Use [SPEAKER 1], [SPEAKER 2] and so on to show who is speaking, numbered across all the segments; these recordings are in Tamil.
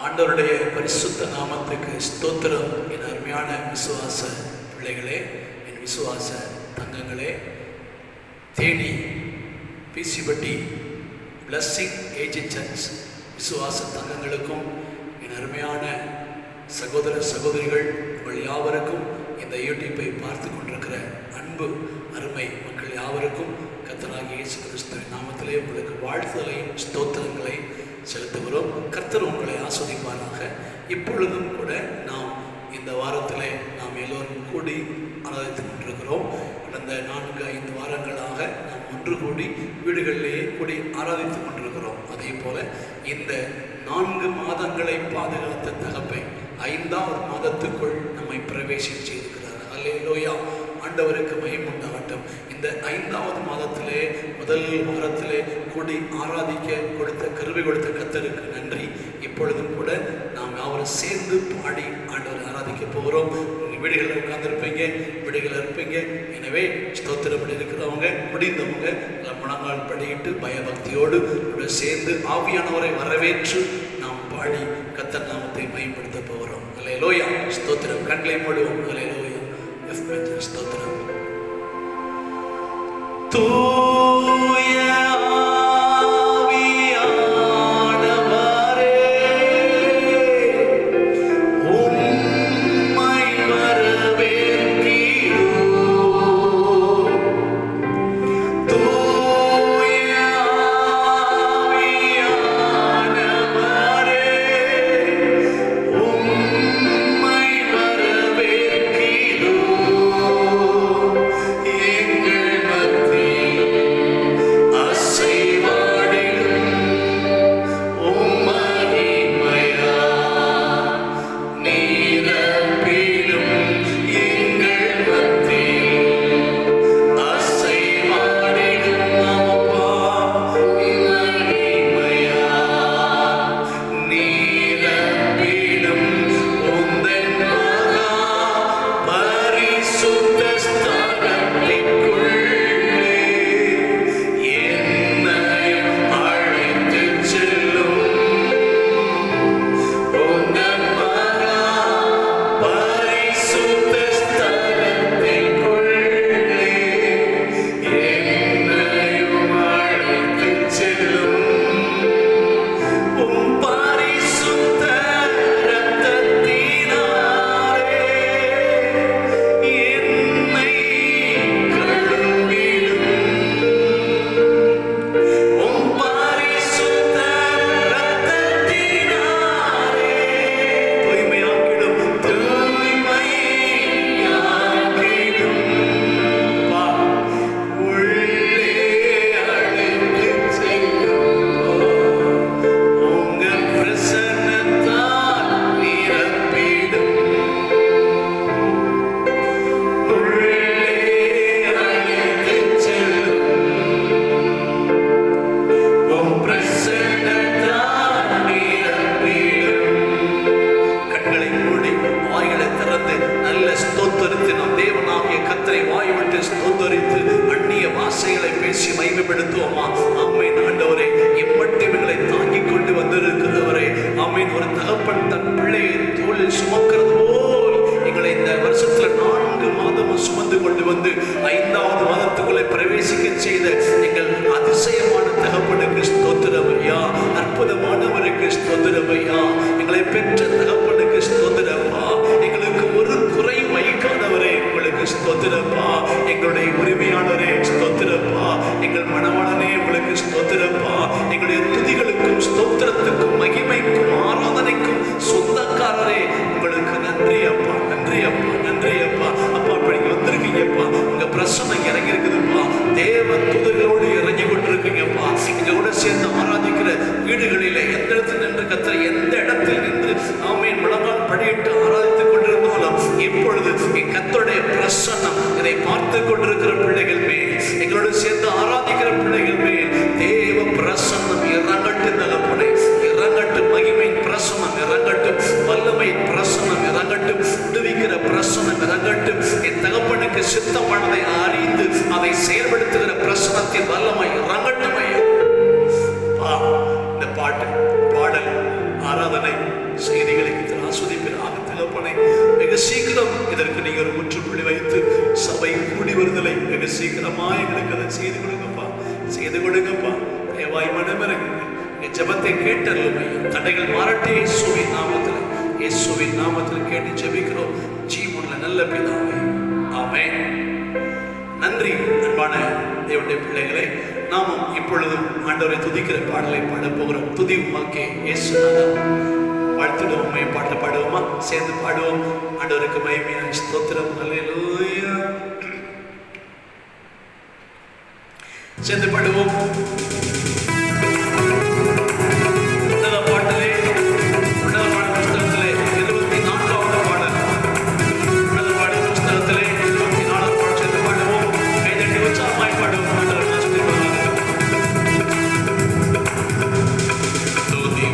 [SPEAKER 1] ஆண்டவருடைய பரிசுத்த நாமத்துக்கு ஸ்தோத்திரம். என் அருமையான விசுவாச பிள்ளைகளே, என் விசுவாச தங்கங்களே, தேனி பிசிபட்டி பிளஸ்ஸிங் ஏஜ் சர்ச் விசுவாச தங்கங்களுக்கும் என் அருமையான சகோதர சகோதரிகள் உங்கள் யாவருக்கும் இந்த யூடியூப்பை பார்த்து கொண்டிருக்கிற அன்பு அருமை மக்கள் யாவருக்கும் கர்த்தராகிய இயேசு கிறிஸ்துவின் நாமத்திலே உங்களுக்கு வாழ்த்துதலையும் ஸ்தோத்திரங்களை செலுத்துகிறோம். கர்த்தர் உங்களை ஆஸ்வதிப்பாராக. இப்பொழுதும் கூட நாம் இந்த வாரத்திலே நாம் எல்லோரும் கூடி ஆராதித்து கொண்டிருக்கிறோம். கடந்த 4-5 வாரங்களாக நாம் ஒன்று கூடி வீடுகளிலேயே கூடி ஆராதித்து கொண்டிருக்கிறோம். அதே போல இந்த 4 மாதங்களை பாதுகாத்த தகப்பை 5ஆவது மாதத்துக்குள் நம்மை பிரவேசம் செய்திருக்கிறார். அல்லேலூயா, ஆண்டவருக்கு மகிமை உண்டாகட்டும். இந்த 5ஆவது மாதத்திலே முதல் வாரத்திலே கூடி ஆராதிக்க கொடுத்த கிருபை கொடுத்த கர்த்தருக்கு நன்றி. இப்பொழுதும் கூட நாம் யாவரும் சேர்ந்து பாடி ஆண்டவரை ஆராதிக்க போகிறோம். வீடுகளில் உட்கார்ந்துருப்பீங்க, வீடுகளில் இருப்பீங்க. எனவே ஸ்தோத்திரம் இருக்கிறவங்க முடிந்தவங்க முழங்கால் படியிட்டு பயபக்தியோடு சேர்ந்து ஆவியானவரை வரவேற்று நாம் பாடி கர்த்தர் நாமத்தை மகிமைப்படுத்த போகிறோம். அல்லேலூயா, ஸ்தோத்திரம். கண்களை மூடுவோம். அல்லேலூயா, ஸ்தோத்திரம். தூய சித்தமானதை அறிந்து அதை செயல்படுத்துகிற பிரசனத்தின் வல்லமை இறங்கட்டும். இந்த பாட்டு பாடல் 6 சீக்கிரமா எங்களுக்கு அதை செய்து கொடுங்கப்பா, செய்து கொடுங்கப்பா. தயவாய் மனமிறங்குங்க. என் ஜெபத்தை கேட்டருளும் ஐயா. தடைகள் மாறட்டே இயேசுவின் நாமத்தில், இயேசுவின் நாமத்தில் கேட்டு ஜெபிக்கிறோம் ஜீவனுள்ள நல்ல பிதாவே, ஆமென். நன்றி அன்பான தேவனுடைய பிள்ளைகளை. நாமும் இப்பொழுதும் ஆண்டவரை துதிக்கிற பாடலை பாட போகிறோம். துதி உமக்கே இயேசுநாதா. வாழ்த்துடுவோம், பாட்டை பாடுவோமா? சேர்ந்து பாடுவோம். ஆண்டவருக்கு மகிமையான ஸ்தோத்திரம். அல்லேலூயா. சேர்ந்து பாடுவோம்.
[SPEAKER 2] Tutti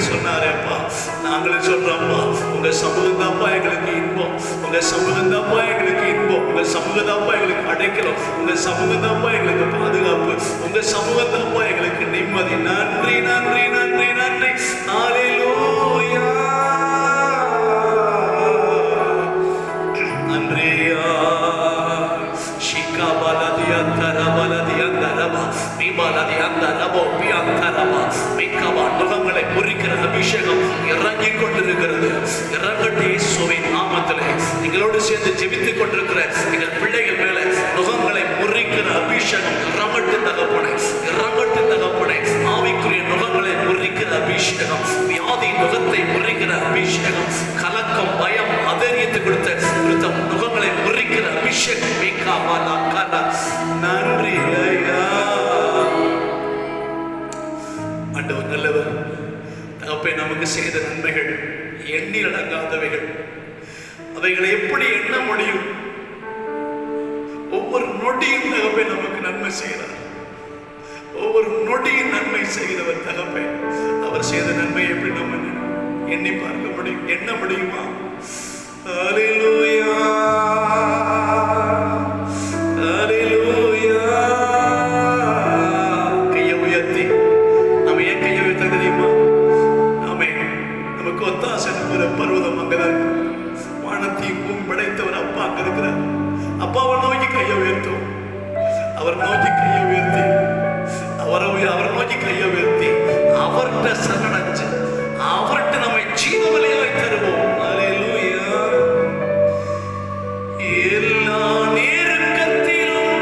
[SPEAKER 1] சொன்னாரேப்பா, நாங்களும் சொல்றோம்ப்பா, உங்க சமூகம் தான்ப்பா எங்களுக்கு இன்பம், உங்க சமூகம் தான்ப்பா எங்களுக்கு இன்பம், உங்க சமூகம் தான்ப்பா எங்களுக்கு அடைக்கலம், உங்க சமூகம் தான்ப்பா எங்களுக்கு பாதுகாப்பு, உங்க சமூகம் தான்ப்பா எங்களுக்கு நிம்மதி. நன்றி நன்றி நன்றி நன்றி. ஹல்லேலூயா. நன்றியா. நுகங்களை முறிக்கிற அபிஷேகம் இறங்கி கொண்டிருக்கிறது. இறங்கட்டி இயேசுவின் நாமத்திலே எங்களோடு சேர்ந்து ஜெபித்துக் கொண்டிருக்கிற எங்கள் பிள்ளைகள் மேல நுகங்களை முறிக்கிற அபிஷேகம் இறங்கட்டு தகப்பனே, இறங்கட்டு தகப்பனே. ஆவிக்குரிய நுகங்களை முறிக்கிற அபிஷேகம், வியாதி நுகத்தை முறிக்கிற அபிஷேகம், கலக்கம் பயம் அதரியத்தை கொடுத்த நுகங்களை முறிக்கிற அபிஷேகம். நன்றி ஐயா. ஆண்டவர் நல்லவர். தகப்பே, நமக்கு செய்த நன்மைகள் எண்ணி அடங்காதவைகள். அவைகளை எப்படி எண்ண முடியும்? ஒவ்வொரு நொடியும் தகப்பே நமக்கு நன்மை செய்கிறார். ஒவ்வொரு நொடியும் நன்மை செய்கிறவர் தகப்பே. அவர் செய்த நன்மை எப்படி நம்ம எண்ணி பார்க்க முடியும்? எண்ண முடியுமா? ஹல்லேலூயா. கையை உயர்த்தி நம்ம ஏன் கையை உயர்த்த தெரியுமா? நாமே நமக்கு ஒத்தாசை ஒரு பர்வதம் அங்கதான், வானத்தையும் பூமி படைத்தவர் அப்பா அங்க இருக்கிறார். அப்பாவை நோக்கி கையை உயர்த்தும். அவர் நோக்கி கையை உயர்த்தி அவர் நோக்கி கையை உயர்த்தி அவர்கிட்ட சரணடைஞ்சு அவர்கிட்ட நம்மை ஜீவ பலியாய் தருவோம். ஹல்லேலூயா. எல்லா நெருக்கத்திலும்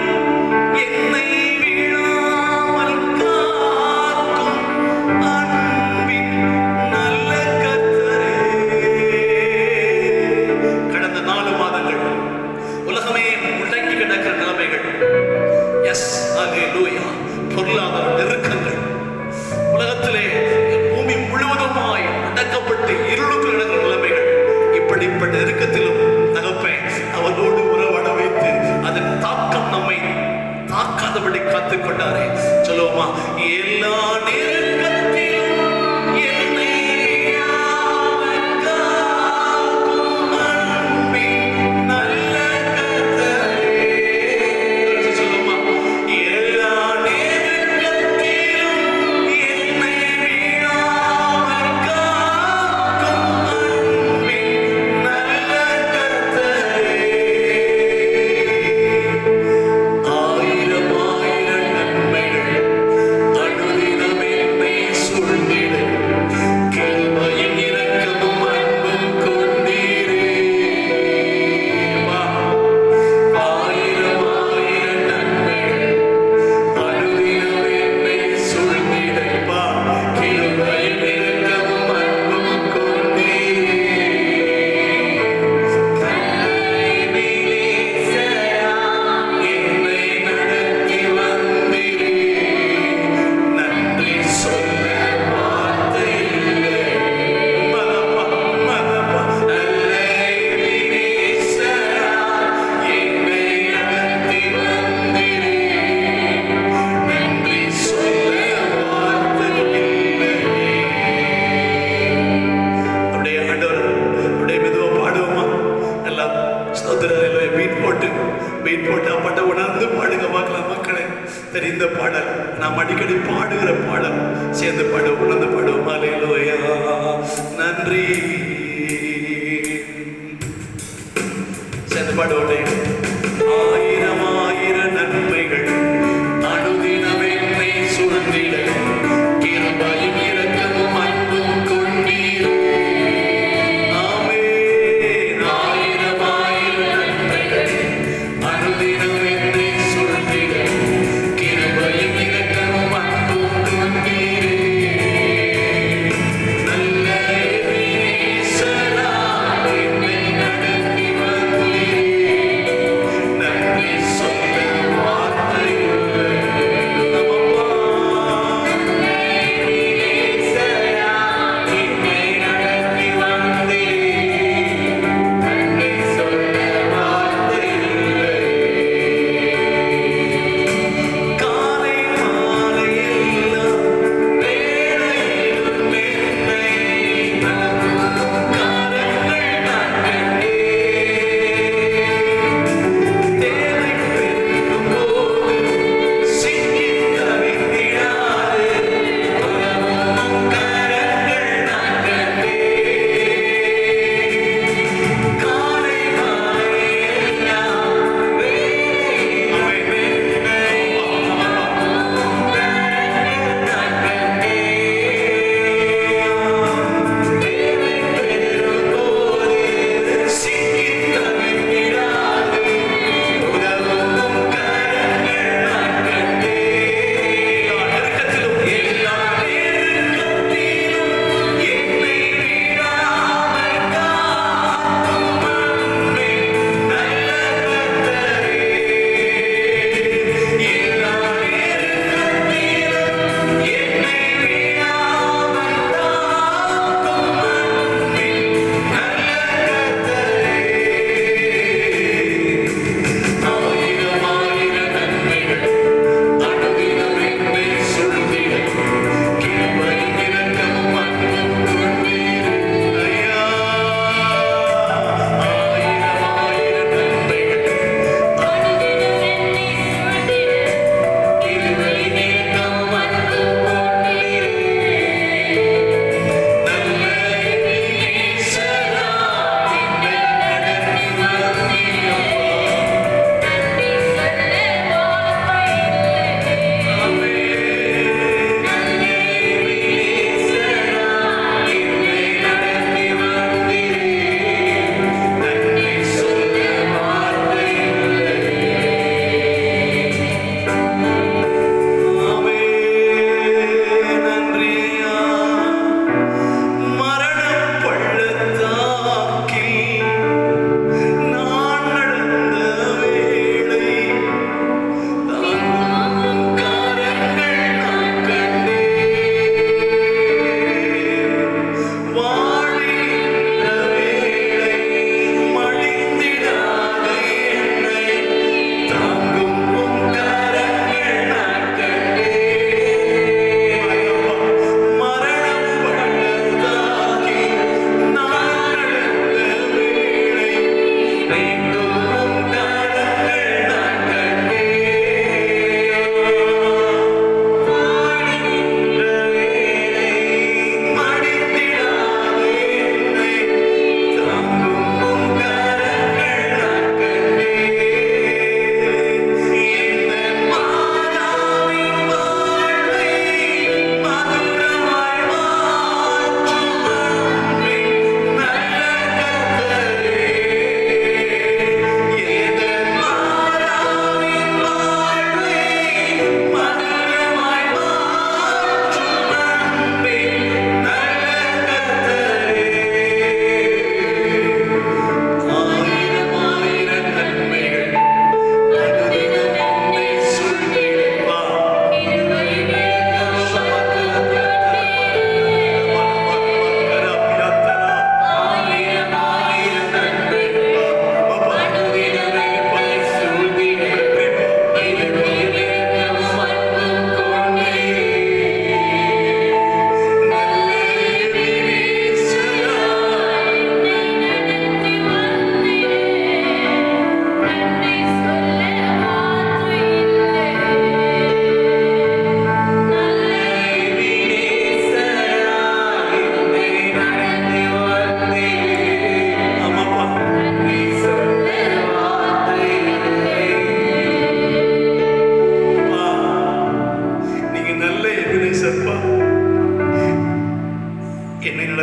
[SPEAKER 1] என்னை விழாமல் காக்கும் அன்பின் நல்ல கர்த்தரே. கடந்த 4 மாதங்கள் உலகமே முடங்கி கிடக்கிற நிலைமைகள், எஸ் ஹல்லேலூயா, பொருளாதார நெருக்கங்கள், உலகத்திலே பூமி முழுவதுமாய் அடக்கப்பட்டு இருளுக்குள் நடக்கிற நிலைமைகள், இப்படிப்பட்ட நெருக்கத்திலும் தகப்பே அவரோடு உறவாட வைத்து அதன் தாக்கம் நம்மை தாக்காதபடி காத்துக் கொண்டாரே. சொல்லுவோமா? எல்லா நெருக்கத்திலும் என்னை விழாமல் காக்கும் அன்பின் நல்ல கர்த்தரே. சொல்லுவோமா? எல்லா நெருக்கத்திலும் என்னை விழாமல் காக்கும் அன்பின் நல்ல கர்த்தரே. ஆயிரம் ஆயிரம் நன்மைகள் அனுதினம் என்னை சூழ்ந்திட, கிருபையும் இரக்கமும் அன்பும் கொண்டீரே. ஆயிரம் ஆயிரம் நன்மைகள் அனுதினம் என்னை சூழ்ந்திட, கிருபையும் இரக்கமும் அன்பும் கொண்டீரே. என்னை நடத்தி வந்தீரே. நன்றி சொல்ல வார்த்தை இல்லை. மதப்பா மதப்பா நல்ல எபினேசரா, என்னை நடத்தி வந்தீரே. நன்றி சொல்ல வார்த்தை இல்லை. அப்படியே ஆண்டவர் அப்படியே மெதுவா பாடுவோமா? எல்லாம் ஸ்தோத்திரம் பீட் போட்டு அப்பாட்ட உணர்ந்து பாடுங்க பார்க்கலாம் மக்களே. தெரிந்த பாடல், நாம் அடிக்கடி பாடுகிற பாடல். சேர்ந்து பாடுவோம், உணர்ந்து பாடுவோம். ஹல்லேலூயா. நன்றி. சேர்ந்து பாடுவோம். ஆயிரம் ஆயிரம் நன்மைகள் அனுதினம் என்னை சூழ்ந்திட, கிருபையும் இரக்கமும் அன்பும் கொண்டீரே. ஆமென். ஆயிரம் ஆயிரம் நன்மைகள் அனுதினம் என்னை சூழ்ந்திட, கிருபையும் இரக்கமும் அன்பும் கொண்டீரே.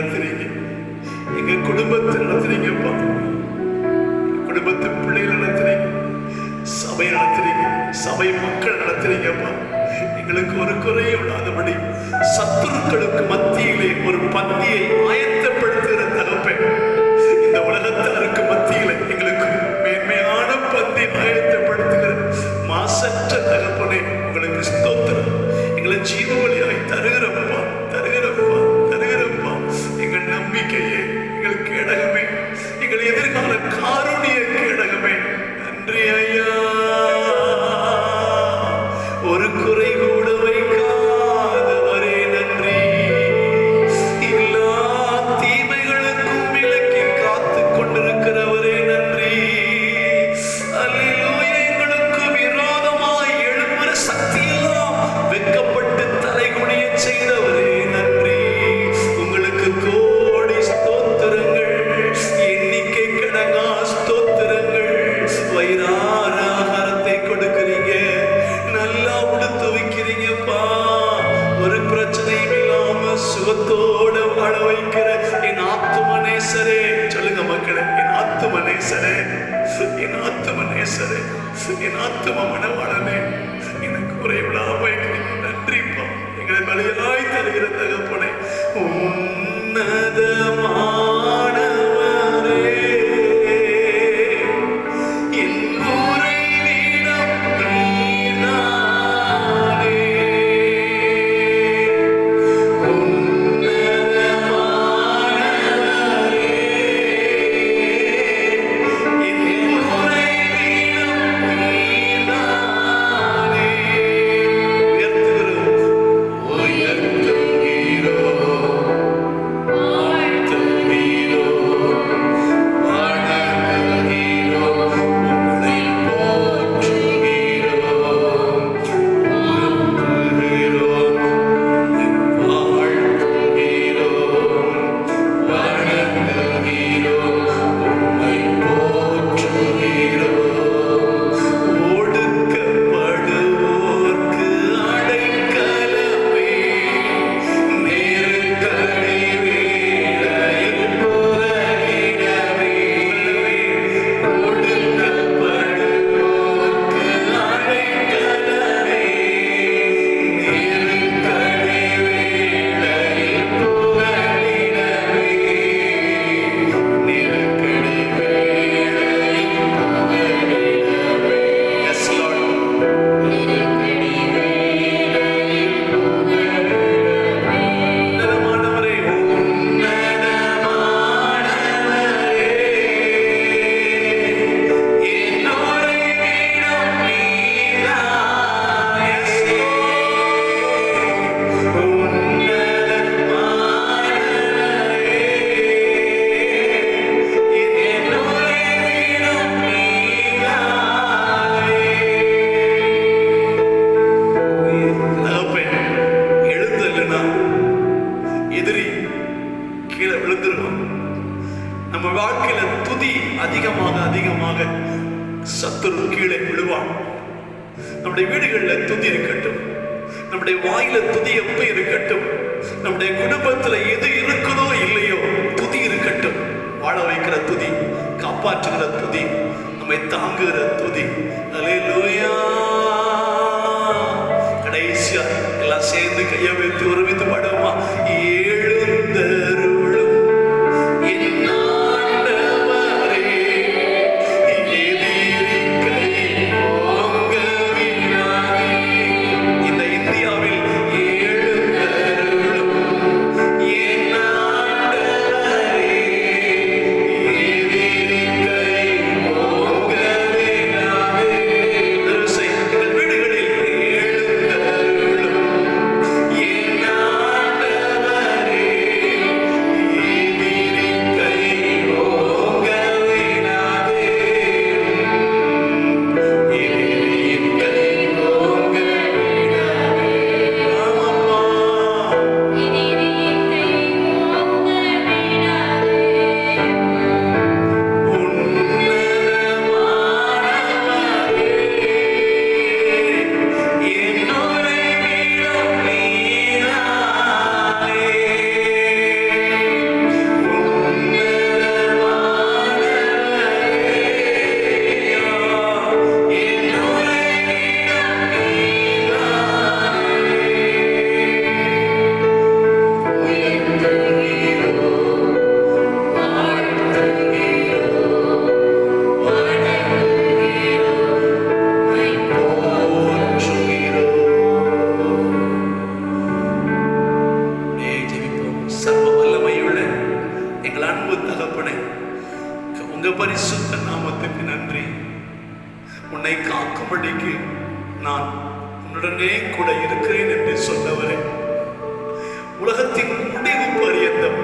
[SPEAKER 1] நடத்துறீங்க, எங்க குடும்பத்தை நடத்துறீங்கப்பா. குடும்பத்து பிள்ளைகள் நடத்துறீங்க, சபை நடத்துறீங்க, சபை மக்கள் நடத்துறீங்கப்பா. எங்களுக்கு ஒரு குறையும் இல்லாதபடி சத்துருக்களுக்கு மத்தியிலே ஒரு பந்தியை ஆயத்தப்படுத்துகிற தகப்பே, இந்த உலகத்தாருக்கு மத்தியில எங்களுக்கு மேன்மையான பந்தி ஆயத்தப்படுத்துகிற மாசற்ற தகப்பனே, உங்களுக்கு ஸ்தோத்திரம். எங்களை ஜீவபலியாய் தருகிறப்பா, தருகிறப்பா, தருகிறப்பா. எங்கள் நம்பிக்கையே, எங்கள் கேடகமே, எங்கள் எதிர்கால காருணிய கேடகமே, நன்றி ஐயா. ஒரு குறை கூட வைக்காதவரே நன்றி. எல்லா தீமைகளுக்கும் விலக்கி காத்து கொண்டிருக்கிறவரே நன்றி. அல்லேலூயா. எங்களுக்கு விரோதமாய் எழும்புற சக்தியெல்லாம் வெட்கப்பட்டு தலைகுனிய செய்தவரே நன்றி. உங்களுக்கு கோடி ஸ்தோத்திரங்கள், எண்ணிக்கை கடங்கா ஸ்தோத்திரங்கள். வயிறார ஆகாரத்தை கொடுக்கிறீங்க, நல்லா உடுத்து வைக்கிறீங்கப்பா. ஒரு பிரச்சனையும் இல்லாம சுகத்தோட வாழ வைக்கிற என் ஆத்துமனேசரே. சொல்லுங்க மக்களே, என் ஆத்துமனேசரே, என் ஆத்துமனேசரே, என் ஆத்தும மனவாளனே, எனக்கு குறைவில்லாம வைக்கிறீங்க. நன்றிப்பா. எங்களை பலியாய் தருகிற தகப்பனே, உன்னதமானவரே, என் உறைவிடம் நீர்தானே. உன்னதமானவரே, என் உறைவிடம் நீர்தானே. உயர்த்துகிறோம், உயர்த்துகிறோம், வாழ்த்துகிறோம், வணங்குகிறோம், உம்மை போற்றுகிறோம், உயர்த்துகிறோம், வாழ்த்துகிறோம், வணங்குகிறோம், உம்மை போற்றுகிறோம். ஒடுக்கப்படுவோர்க்கு அடைக்கலமே, நெருக்கடி வேளையில் புகலிடமே. ஒடுக்கப்படுவோர்க்கு அடைக்கலமே, நெருக்கடி வேளையில் புகலிடமே. நெருக்கடி வேளையில் புகலிடமே. Yes, Lord. உன்னதமானவரே, உன்னதமானவரே, என் உறைவிடம் நீர்தான். Yes, Lord. உன்னதமானவரே, என் உறைவிடம் நீர்தானே. தகப்பே, எழுந்தல்லைன்னா எதிரி கீழே விழுந்துருவான். நம்ம வாழ்க்கையில துதி அதிகமாக அதிகமாக சத்துரு கீழே விழுவான். நம்முடைய வீடுகளில் துதி இருக்கட்டும், நம்முடைய வாயில துதி எப்ப இருக்கட்டும், நம்முடைய குடும்பத்துல எது இருக்குதோ இல்லையோ துதி இருக்கட்டும். வாழ வைக்கிற துதி, காப்பாற்றுகிற துதி, நம்மை தாங்குகிற துதி. அல்லேலூயா. கடைசியா எல்லாம் சேர்ந்து கையை வைத்து ஒருமித்து பாடுவோமா? எழுந்தருளும் என் ஆண்டவரே, எதிரி கை ஓங்கவிடாதே. இந்த இந்தியாவில் எழுந்தருளும் என் ஆண்டவரே, எதிரி கை ஓங்கவிடாதே. அன்பு தகப்பனே, உங்க பரிசுத்த நாமத்துக்கு நன்றி. உன்னை காக்கும்படிக்கு நான் உன்னுடனே கூட இருக்கிறேன் என்று சொன்னவரே, உலகத்தின் முடிவு பரியந்தம்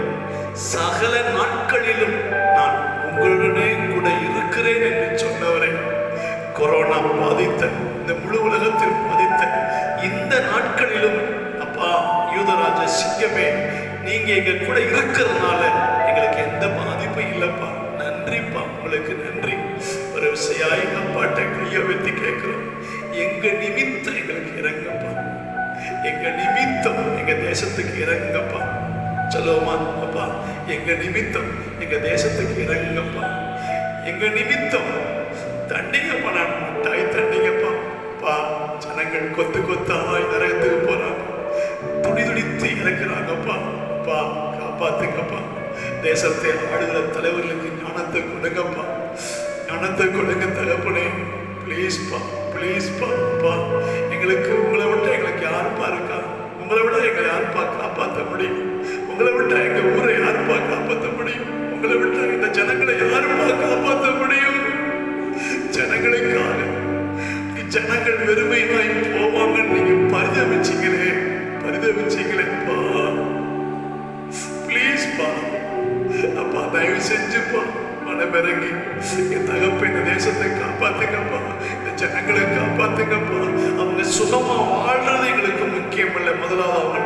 [SPEAKER 1] சகல நாட்களிலும் நான் உங்களுடனே கூட இருக்கிறேன் என்று சொன்னவரே, கொரோனா பாதித்த இந்த முழு உலகத்தில் பாதித்த இந்த நாட்களிலும் அப்பா யூதராஜ சிங்கமே, நீங்க எங்க கூட இருக்கிறதுனால எங்களுக்கு எந்த பாதிப்பும் இல்லப்பா. நன்றிப்பா, உங்களுக்கு நன்றி. ஒரு விஷயம் எங்க அப்பாட்ட கைய வைத்து கேட்கிறோம், எங்க நிமித்தம் எங்களுக்கு இறங்கப்பா, எங்க நிமித்தம் எங்க தேசத்துக்கு இறங்கப்பா. சொல்லுவோமா அப்பா, எங்க நிமித்தம் எங்க தேசத்துக்கு இறங்கப்பா, எங்க நிமித்தம் தண்டிங்கப்பா, நான் மட்டாய் தண்டிங்கப்பா. பா, ஜனங்கள் கொத்து கொத்தாய் நரகத்துக்கு போறாங்க, துடி துடித்து இறக்குறாங்கப்பா. பா, காப்பாத்துங்கப்பா. தேசத்தை ஆடுகிற தலைவர்களுக்கு ஞானத்தை கொடுங்கப்பா, ஞானத்தை கொடுங்க தகப்பனே. ப்ளீஸ்ப்பா, ப்ளீஸ்ப்பா. பா, எங்களுக்கு உங்களை விட்ட எங்களுக்கு யாருப்பா இருக்கா? உங்களை விட எங்களை யாருப்பா காப்பாற்ற முடியும்? உங்களை விட்ட எங்க ஊரை யாருப்பா காப்பாற்ற முடியும்? உங்களை விட்ட இந்த ஜனங்களை யாருப்பா காப்பாற்ற முடியும்? ஜனங்களுக்காக ஜனங்கள் வெறுமையாய் போவாங்கன்னு நீங்க பரிதவிச்சீங்களே, பரிதவிச்சீங்களேப்பா. ப்ளீஸ்ப்பா அப்பா, தயவு செஞ்சுப்பா மனமிறங்கி என் தகப்ப இந்த தேசத்தை காப்பாத்துங்கப்பா, இந்த ஜனங்களை காப்பாத்துங்கப்பா. அவங்க சுகமா வாழ்றது எங்களுக்கு முக்கியம் இல்லை. முதலாவது அவங்க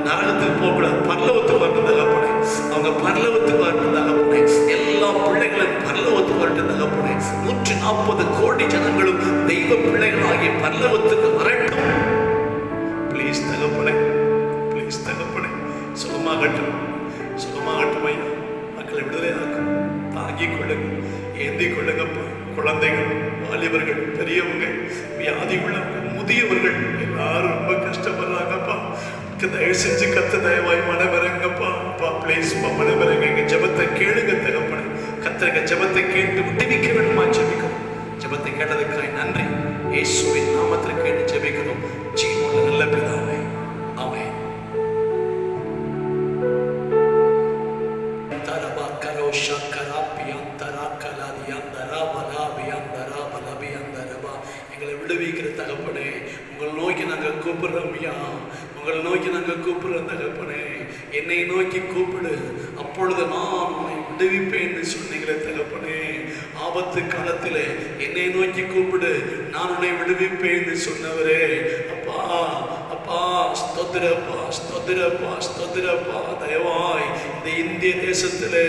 [SPEAKER 1] நரகத்துக்கு போகக்கூடாது, பரலோகத்துக்கு வரணும் தகப்பனே. அவங்க பரலோகத்துக்கு வரணும் தகப்பனே. எல்லா பிள்ளைகளும் பரலோகத்துக்கு வரட்டும் தகப்பனே. 140 கோடி ஜனங்களும் தெய்வ பிள்ளைகளாகிய பரலோகத்துக்கு வரட்டும். ப்ளீஸ் தகப்பனே, ப்ளீஸ் தகப்பனே. சுகமாகட்டும், சுகமாகட்டும் ஐயா. மக்களை விடுதலை ஆக்கும், தாங்கிக் கொள்ளுங்க, ஏந்தி கொள்ளுங்கப்பா. குழந்தைகள், வாலிபர்கள், பெரியவங்க, வியாதி உள்ளவங்க, முதியவர்கள் எல்லாரும் ரொம்ப கஷ்டப்படுறாங்கப்பா. தயவு செஞ்சு கத்த தயவாய் மனமிறங்கப்பா. அப்பா ப்ளீஸ்ப்பா மனமிறங்க. எங்க ஜபத்தை கேளுங்க தகப்பனே. கத்தரங்க ஜபத்தை கேட்டு விடுவிக்க வேண்டுமா ஜெபிக்கிறோம். ஜபத்தை கேட்டதுக்காய் நன்றி. இயேசுவின் நாமத்தில் கேட்டு ஜெபிக்கிறோம் ஜீவனுள்ள நல்ல பிதாவே, ஆமென். எங்களை விடுவிக்கிற தகப்பனே, உங்களை நோக்கி நாங்கள் கூப்பிடுறோம் ஐயா, உங்களை நோக்கி நாங்கள் கூப்பிடுறோம் தகப்பனே. என்னை நோக்கி கூப்பிடு, அப்பொழுது நான் உன்னை விடுவிப்பேன் சொன்னீங்களே தகப்பனே. ஆபத்து காலத்தில் என்னை நோக்கி கூப்பிடு, நான் உன்னை விடுவிப்பேன் சொன்னவரே. அப்பா அப்பா, ஸ்தோத்திரப்பா, ஸ்தோத்திரப்பா, ஸ்தோத்திரப்பா. தயவாய் இந்த இந்திய தேசத்திலே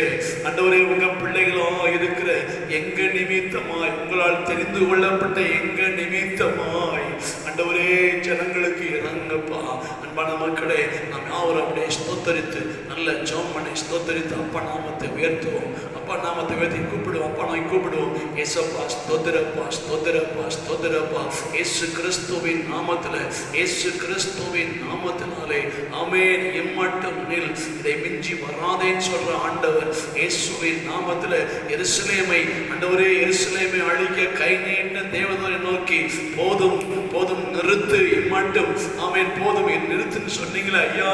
[SPEAKER 1] ஆண்டவரே, உங்க பிள்ளைகளா இருக்கிற எங்க நிமித்தமாய், உங்களால் தெரிந்து கொள்ளப்பட்ட எங்க நிமித்தமாய் ஆண்டவரே ஜனங்களுக்கு இறங்கப்பா. அன்பான மக்களே, நாம் யாவரும் அப்படியே ஸ்தோத்தரித்து நல்ல ஜெபம் பண்ணி ஸ்தோத்தரித்து அப்பா நாமத்தை உயர்த்துவோம். அப்பா நாமத்தை உயர்த்தி கூப்பிடுவோம். அப்பா நான் கூப்பிடுவோம். ஏசப்பா ஸ்தோத்திரப்பா, ஸ்தோத்திரப்பா, ஸ்தோத்திரப்பா. இயேசு கிறிஸ்துவின் நாமத்தில், இயேசு கிறிஸ்துவின் நாமத்தினாலே ஆமென். எம்மட்டும் நில், இதை மிஞ்சி வராதேன்னு சொல்ற ஆண்டவர் இயேசுவின் நாமத்தில் எருசலேமை ஆண்டவரே, எருசலேமை அழிக்க கை நீட்ட தேவதூதனை நோக்கி போதும் போதும் நிறுத்து, இம்மட்டும் ஆமென் போதும் நிறுத்துன்னு சொன்னீங்களே ஐயா,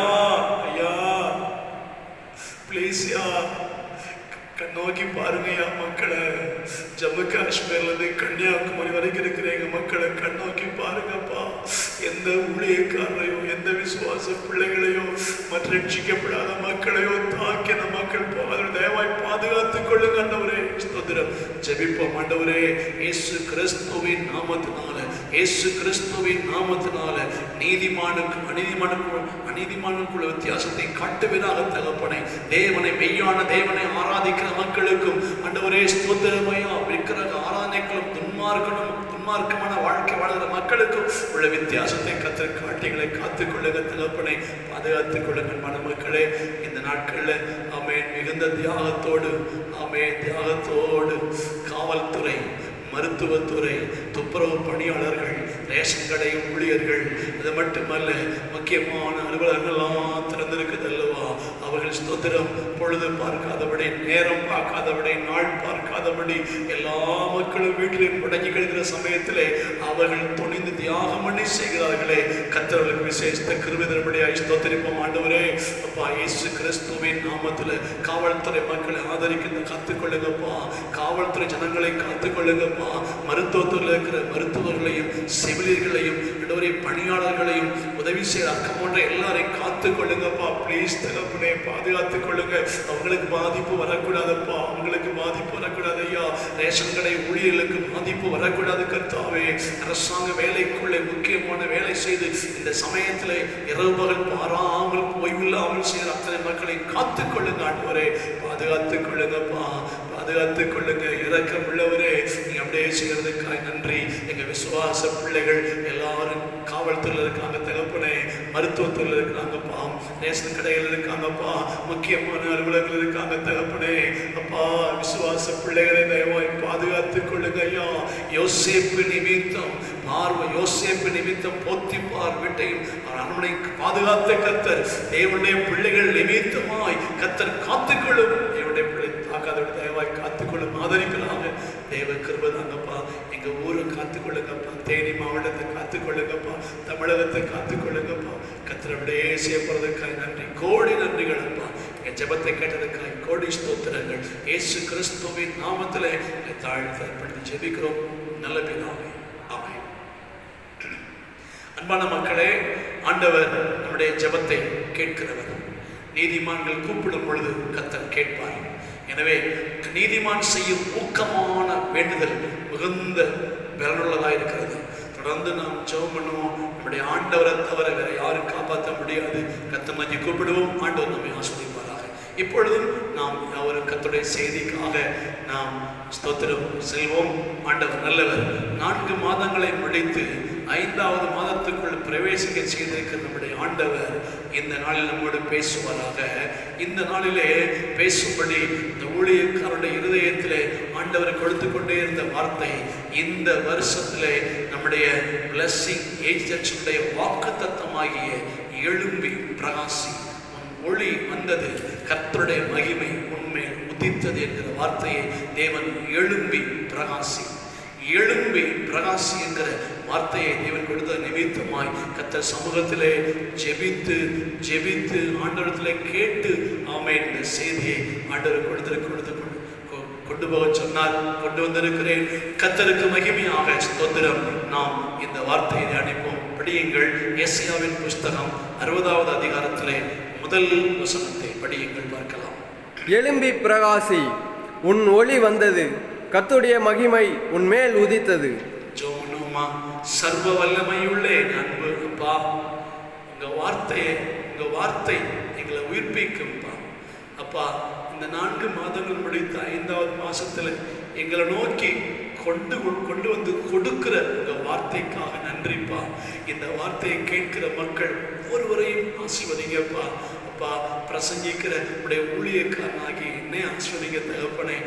[SPEAKER 1] ஐயா ப்ளீஸ் யா, நோக்கி பாருங்கய்யா மக்களை. ஜம்மு காஷ்மீர்லேருந்து கன்னியாகுமரி வரைக்கும் இருக்கிற எங்க மக்களை கண்ணோக்கி பாருங்கப்பா. எந்த ஊழியக்காரரையோ, எந்த விசுவாச பிள்ளைகளையோ, மற்ற ரட்சிக்கப்படாத மக்களையோ தாக்கின மக்கள் போகாத தயவாய் பாதுகாத்துக் கொள்ளுங்க ஆண்டவரே. ஸ்தோத்திரம். ஜெபிப்போம் ஆண்டவரே. இயேசு கிறிஸ்துவின் நாமத்தினால, இயேசு கிறிஸ்துவின் நாமத்தினால நீதிமானுக்கும் அநீதிமானுக்குள்ள வித்தியாசத்தை காட்டுவதாக தகப்பனே. தேவனை, மெய்யான தேவனை ஆராதிக்கிற மக்களுக்கும் ஆண்டவரே ஸ்தோத்திரமையா விக்கிரக ஆராதனைகளும் துன்மார்க்கமான வாழ்க்கை வாழ்கிற மக்களுக்கும் உள்ள வித்தியாசத்தை கத்தர் காட்டிகளை காத்துக்கொள்ளுங்க தகப்பனை, பாதுகாத்துக் கொள்ளுங்க. மணமக்களே, இந்த நாட்களில் ஆமென் மிகுந்த தியாகத்தோடு, ஆமென் தியாகத்தோடு காவல்துறை மருத்துவத்துறை, துப்புரவு பணியாளர்கள், ரேஷன் கடை ஊழியர்கள், அது மட்டுமல்ல முக்கியமான அலுவலகங்கள்லாம் திறந்திருக்குது அல்லவா? அவர்கள் ஸ்தோத்திரம் பொழுது பார்க்காதபடி, நேரம் பார்க்காதபடி, நாள் பார்க்காதபடி எல்லா மக்களும் வீட்டிலையும் முடங்கி கிடக்கிற சமயத்திலே அவர்கள் துணிந்து தியாகம் பண்ணி செய்கிறார்களே. கர்த்தர்களுக்கு விசேஷ கிருபை தரும்படியாய் ஸ்தோத்திரிப்போம். ஆண்டவரே, அப்பா இயேசு கிறிஸ்துவின் நாமத்தில் காவல்துறை மக்களை ஆதரிக்க காத்துக்கொள்ளுங்கப்பா. காவல்துறை ஜனங்களை காத்துக்கொள்ளுங்கப்பா. மருத்துவத்துறையில் இருக்கிற மருத்துவர்களையும் செவிலியர்களையும் பணியாளர்களையும் உதவி செய்கிற அக்கம் போன்ற எல்லாரையும் காத்துக்கொள்ளுங்கப்பா. ப்ளீஸ் தகப்பனே, பாதுகாத்துக் கொள்ளுங்க. அவங்களுக்கு பாதிப்பு வரக்கூடாதுப்பா, அவங்களுக்கு பாதிப்பு வரக்கூடாது ஐயா. ரேஷன் கடை ஊழியர்களுக்கு பாதிப்பு வரக்கூடாது கர்த்தாவே. அரசாங்க வேலைக்குள்ளே முக்கியமான வேலை செய்து இந்த சமயத்தில் இரவு பகல் பாராமல் ஓய்வில்லாமல் செய்கிற அத்தனை மக்களை காத்துக்கொள்ளுங்க ஆண்டவரே. பாதுகாத்துக் கொள்ளுங்கப்பா, பாதுகாத்துக் கொள்ளுங்க. இரக்கம் உள்ளவரே, நீங்க அப்படியே செய்யறதுக்காக நன்றி. எங்க விசுவாச பிள்ளைகள் எல்லாரும் காவல்துறையில் இருக்காங்க தகப்பனே, மருத்துவத்துறையில் இருக்காங்கப்பா, ரேஷன் கடைகள் இருக்காங்கப்பா, முக்கியமான அலுவலகங்கள் இருக்காங்க தகப்பனே. அப்பா, விசுவாச பிள்ளைகளை தயவாய் பாதுகாத்துக் கொள்ளுங்க ஐயா. யோசேப்பு நிமித்தம் யோசேப்பு நிமித்தம் போத்திபார் வீட்டையும் அரண்மனை பாதுகாத்த கர்த்தர் தேவனுடைய பிள்ளைகள் நிமித்தமாய் கர்த்தர் காத்துக்கொள்ளும். தேவனுடைய பிள்ளை தாக்காத தயவாய் காத்துக்கொள்ளும். ஆதரிக்கலாக தேவ கிருபை தாங்கப்பா. எங்க ஊரை காத்துக்கொள்ளுங்கப்பா, தேனி மாவட்டத்தை காத்துக்கொள்ளுங்கப்பா, தமிழகத்தை காத்துக்கொள்ளுங்கப்பா. கர்த்தருடைய செய்யப்படுறதுக்காக நன்றி, கோடி நன்றிகளப்பா. என் ஜெபத்தை கேட்டதுக்காக கோடி ஸ்தோத்திரங்கள். இயேசு கிறிஸ்துவின் நாமத்திலே தாழ்த்தப்படுத்தி ஜெபிக்கிறோம் நல்ல பிதாவே, ஆமென். அன்பான மக்களே, ஆண்டவர் நம்முடைய ஜெபத்தை கேட்கிறவர். நீதிமான்கள் கூப்பிடும் பொழுது கர்த்தர் கேட்பார். எனவே நீதிமான் செய்யும் ஊக்கமான வேண்டுதல் மிகுந்த பலனுள்ளதாக இருக்கிறது. தொடர்ந்து நாம் ஜெபம் பண்ணுவோம். நம்முடைய ஆண்டவரை தவிர வேற யாரும் காப்பாற்ற முடியாது. கர்த்தர் நோக்கி கூப்பிடுவோம். ஆண்டவர் நம்மை ஆசீர்வதிப்பாராக. இப்பொழுதும் நாம் ஒரு கர்த்தருடைய செய்திக்காக நாம் ஸ்தோத்திரம் செல்வோம். ஆண்டவர் நல்லவர். 4 மாதங்களை முடித்து 5வது மாதத்துக்குள் பிரவேசிக்க செய்திருக்கிற நம்முடைய ஆண்டவர் இந்த நாளில் நம்மோடு பேசுவாராக. இந்த நாளிலே பேசும்படி இந்த ஊழியக்காரருடைய இருதயத்திலே ஆண்டவர் கொடுத்து கொண்டே இருந்த வார்த்தை, இந்த வருஷத்திலே நம்முடைய பிளஸிங் ஏஜென்ட்ஸுடைய வாக்குத்தத்தமாகிய எழும்பி பிரகாசி, ஒளி வந்தது, கர்த்தருடைய மகிமை உண்மையில் உதித்தது என்கிற வார்த்தையை தேவன் எழும்பி பிரகாசி, எழும்பி பிரகாசி என்கிற வார்த்தையை தேவன் கொடுத்த நிமித்தமாய் கர்த்தர் சமூகத்திலே ஜெபித்து ஜெபித்து ஆண்டவரத்திலே கேட்டு ஆமென் இந்த செய்தியை ஆண்டவர் கொடுத்து கொண்டு போக சொன்னார். கொண்டு வந்திருக்கிறேன். கர்த்தருக்கு மகிமையாக ஸ்தோத்திரம். நாம் இந்த வார்த்தையை தியானிப்போம். படியுங்கள். ஏசாயாவின் புஸ்தகம் 60வது அதிகாரத்திலே முதல் வசனத்தை படியுங்கள், பார்க்கலாம்.
[SPEAKER 2] எழும்பி பிரகாசி, உன் ஒளி வந்தது, கர்த்தருடைய மகிமை உன்மேல் உதித்தது.
[SPEAKER 1] ஜோமனுமா, சர்வ வல்லமையுள்ள அன்பு அப்பா, உங்க வார்த்தை எங்களை உயிர்ப்பிக்கும்பா. அப்பா, இந்த 4 மாதங்கள் முடித்த 5வது மாசத்துல எங்களை நோக்கி கொண்டு வந்து கொடுக்கிற உங்க வார்த்தைக்காக நன்றிப்பா. இந்த வார்த்தையை கேட்கிற மக்கள் ஒவ்வொருவரையும் ஆசீர்வதிங்கப்பா. அப்பா, பிரசங்கிக்கிற உடைய ஊழியக்காரனாகி என்னை ஆசீர்வதிங்க தகப்பனே.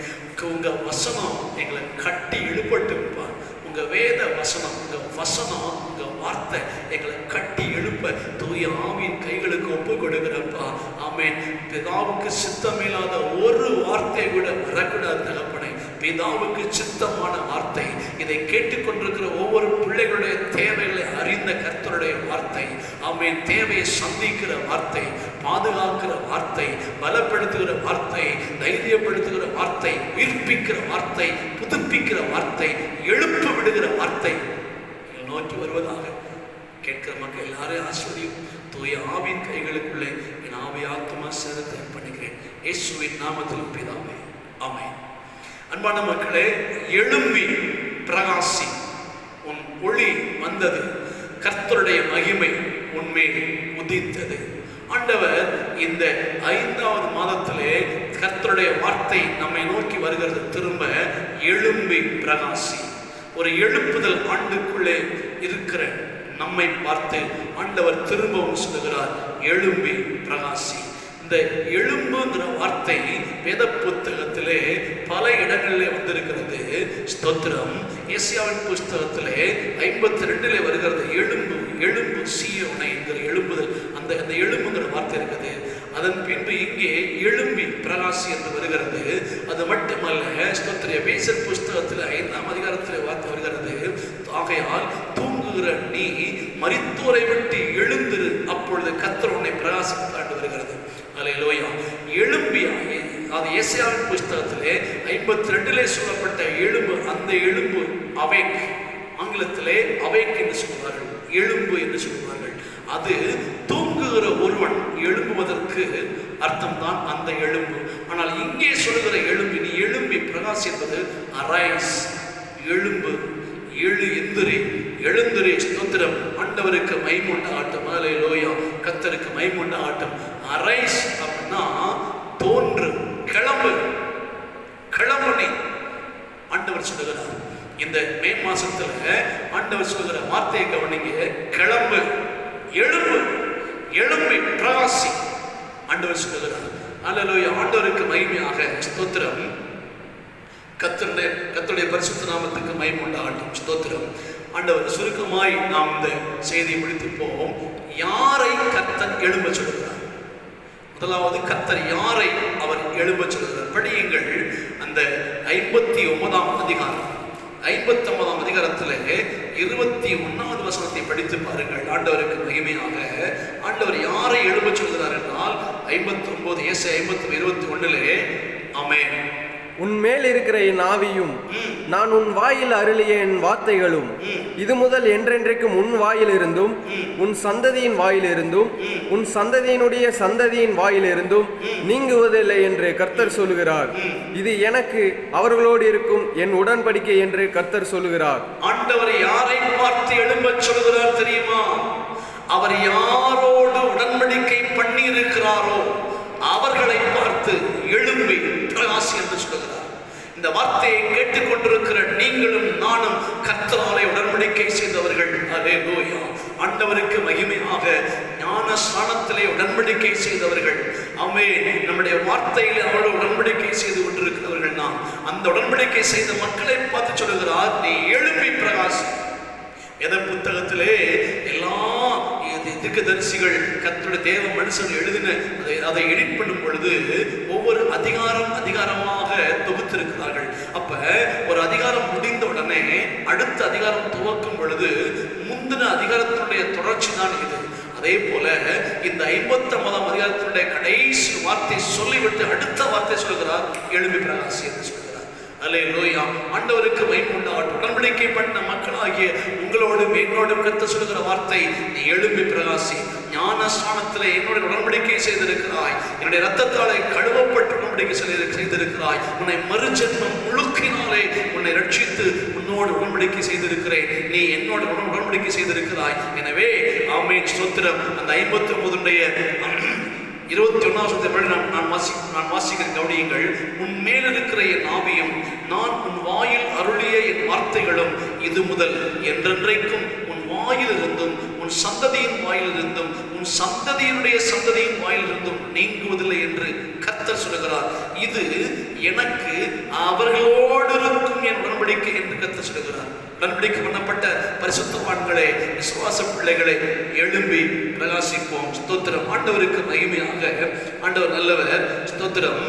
[SPEAKER 1] உங்க வசனம் எங்களை கட்டி எழுப்பட்டுப்பா. உங்க வேத வசனம், உங்க வார்த்தை எங்களை கட்டி எழுப்ப தூய ஆவியின் கைகளுக்கு ஒப்பு கொடுக்கிறப்பா. ஆமென். பிதாவுக்கு சித்தமில்லாத ஒரு வார்த்தை கூட வரக்கூடாது தகப்பனே. பிதாவுக்கு சித்தமான வார்த்தை, இதை கேட்டுக்கொண்டிருக்கிற ஒவ்வொரு பிள்ளைகளுடைய தேவைகளை அறிந்த கர்த்தருடைய வார்த்தை. ஆமென். தேவையை சந்திக்கிற வார்த்தை, பாதுகாக்கிற வார்த்தை, பலப்படுத்துகிற வார்த்தை, தைரியப்படுத்துகிற வார்த்தை, உயிர்ப்பிக்கிற வார்த்தை, புதுப்பிக்கிற வார்த்தை, எழுப்பு விடுகிற வார்த்தை நோக்கி வருவதாக. கேட்கிற மக்கள் எல்லாரையும் ஆசீர்வதியும். தூய ஆவின் கைகளுக்குள்ளே என் ஆவி ஆத்மா சேதத்தை பண்ணுகிறேன் இயேசுவின் நாமத்தில் பிதாவே, ஆமென். அன்பான மக்களே, எழும்பி பிரகாசி, உன் ஒளி வந்தது, கர்த்தருடைய மகிமை உன்மேல் உதித்தது. ஆண்டவர் இந்த 5வது மாதத்திலே கர்த்தருடைய வார்த்தை நம்மை நோக்கி வருகிறது. திரும்ப எழும்பி பிரகாசி. ஒரு எழுப்புதல் ஆண்டுக்குள்ளே இருக்கிற நம்மை பார்த்து ஆண்டவர் திரும்பவும் சொல்லுகிறார், எழும்பி பிரகாசி. இந்த எழும்புங்கிற வார்த்தை வேத புத்தகத்திலே பல இடங்களிலே வந்திருக்கிறது. ஸ்தோத்திரம். ஏசாயாவின் புஸ்தகத்திலே 52 வருகிறது. எழும்பு எழும்பு சீயோனை என்கிற எழும்புதல், அந்த எழும்புங்கிற வார்த்தை இருக்குது. அதன் பின்பு இங்கே எழும்பி பிரகாசி என்று வருகிறது. அது மட்டுமல்ல, ஸ்தோத்திர எபேசியர் புஸ்தகத்தில் 5ஆம் அதிகாரத்தில் வார்த்தை வருகிறது. ஆகையால் தூங்குகிற நீ மரித்தோரை விட்டு எழுந்திரு, அப்பொழுது கர்த்தர் உன்னை பிரகாசிப்பார் வருகிறது. அல்லேலூயா. எழும்பியா, அது ஏசாயாவின் புஸ்தகத்திலே 52 சொல்லப்பட்ட எழும்பு. அந்த எழும்பு அவேக், ஆங்கிலத்திலே அவேக் என்று சொல்வார்கள், எழும்பு என்று சொல்வார்கள். அது தூங்குகிற ஒருவன் எழும்புவதற்கு அர்த்தம் தான் அந்த எழும்பு. ஆனால் இங்கே சொல்லுகிற எழும்பு, நீ எழும்பி பிரகாசி என்பது அரைஸ், எழும்பு, எழு, எந்திரி, எழுந்திரி. ஸ்தோத்திரம். ஆண்டவருக்கு மைமுண்ட ஆட்டம். அல்லேலூயா. கர்த்தருக்கு மைமுண்ட ஆட்டம். அரைஸ் அப்படின்னா தோன்று, கிளம்பு, கிளம்பு நீ. ஆண்டவர் சொல்லுகிறார் இந்த மே மாசத்துல, ஆண்டவர் சொல்லுகிற வார்த்தையை கவனிங்க. கிளம்பு, எழும்பு, எழும்பி பிரகாசி. ஆண்டவர் சொல்லுகிறார். அல்லேலூயா. ஆண்டவருக்கு மகிமையாக. ஸ்தோத்திரம். கர்த்தருடைய பரிசுத்த நாமத்துக்கு மகிமை உண்டாகட்டும். ஸ்தோத்திரம். ஆண்டவர், சுருக்கமாய் நாம் இந்த செய்தியை முடித்து போவோம். யாரை கர்த்தர் எழும்ப சொல்கிறார்? முதலாவது, கர்த்தர் யாரை அவர் எழும்ப சொல்கிறார்? படியுங்கள். அந்த 59ஆம் அதிகாரம், 59ஆம் அதிகாரத்தில் 21வது வசனத்தை படித்து பாருங்கள். ஆண்டவருக்கு மகிமையாக. ஆண்டவர் யாரை எழும்ப சொல்கிறார் என்றால் 59 ஏசாயா 50:21 ஆமென்.
[SPEAKER 2] உன் மேல் இருக்கிற என் ஆவியும் நான் உன் வாயில் அருளிய என் வார்த்தைகளும் இது முதல் என்றென்றைக்கும் உன் வாயிலிருந்தும் உன் சந்ததியின் வாயிலிருந்தும் உன் சந்ததியினுடைய சந்ததியின் வாயிலிருந்தும் நீங்குவதில்லை என்று கர்த்தர் சொல்லுகிறார். இது எனக்கு அவர்களோடு இருக்கும் என் உடன்படிக்கை என்று கர்த்தர் சொல்லுகிறார்.
[SPEAKER 1] ஆண்டவர் யாரை பார்த்து எழும்ப சொல்கிறார் தெரியுமா? அவர் யாரோடு உடன்படிக்கை பண்ணி இருக்கிறாரோ அவர்களை பார்த்து எழும்பி பிரகாசி என்று சொல்கிறார். இந்த வார்த்தையை கேட்டுக்கொண்டிருக்கிற நீங்களும் நானும் கர்த்தராலே உடன்படிக்கை செய்தவர்கள். அல்லேலூயா. ஆண்டவருக்கு மகிமையாக. ஞான ஸ்நானத்திலே உடன்படிக்கை செய்தவர்கள். ஆமென். நம்முடைய வார்த்தையிலே அவரோடு உடன்படிக்கை செய்து கொண்டிருக்கிறவர்கள் நாம். அந்த உடன்படிக்கை செய்த மக்களை பார்த்து சொல்கிறார், நீ எழும்பி பிரகாசி. எந்த புத்தகத்திலே எல்லா தீர்க்கதரிசிகள், கர்த்தருடைய தேவ மனுஷன் எழுதின அதை எடிட் பண்ணும் பொழுது ஒவ்வொரு அதிகாரமாக தொகுத்திருக்கிறார்கள். அப்ப ஒரு அதிகாரம் முடிந்த உடனே அடுத்த அதிகாரம் துவக்கும் பொழுது முந்தின அதிகாரத்தினுடைய தொடர்ச்சி தான் இது. அதே போல இந்த 59ஆம் அதிகாரத்தினுடைய கடைசி வார்த்தை சொல்லிவிட்டு அடுத்த வார்த்தை சொல்கிறார், எழும்பி பிரகாசி என்று சொல்கிறார். அல்லேலூயா. ஆண்டவருக்கு மகிமை உண்டாகட்டும். உடன்படிக்கை பண்ண மக்களாகிய உங்களோடும் என்னோடும் கர்த்தர் சொல்லுகிற வார்த்தை, நீ எழும்பி பிரகாசி. ஞான ஸ்நானத்திலே என்னோட உடன்படிக்கை செய்திருக்கிறாய். என்னுடைய ரத்தத்தாலே கழுவப்பட்டு உடன்படிக்கை செய்திருக்கிறாய். உன்னை மறுஜென்மம் முழுக்கினாலே உன்னை ரட்சித்து உன்னோடு உடன்படிக்கை செய்திருக்கிறேன். நீ என்னோட உடன்படிக்கை செய்திருக்கிறாய். எனவே ஆமென். ஸ்தோத்திரம். அந்த 59 21 நான் வாசிக்கிற கவனியுங்கள். உன் மேல் இருக்கிற என் ஆவியும் நான் உன் வாயில் அருளிய என் வார்த்தைகளும் இது முதல் என்றென்றைக்கும் உன் வாயிலிருந்தும் உன் சந்ததியின் வாயிலிருந்தும் உன் சந்ததியினுடைய சந்ததியின் வாயிலிருந்தும் நீங்குவதில்லை என்று கர்த்தர் சொல்லுகிறார். இது எனக்கு அவர்களோடு இருக்கும் என் உடன்படிக்கை என்று கர்த்தர் சொல்லுகிறார். உடன்படிக்கை பண்ணப்பட்ட பரிசுத்தவான்களே, விசுவாச பிள்ளைகளை, எழும்பி பிரகாசிப்போம். ஸ்தோத்திரம். ஆண்டவருக்கு மகிமையாக. ஆண்டவர் நல்லவர். ஸ்தோத்திரம்.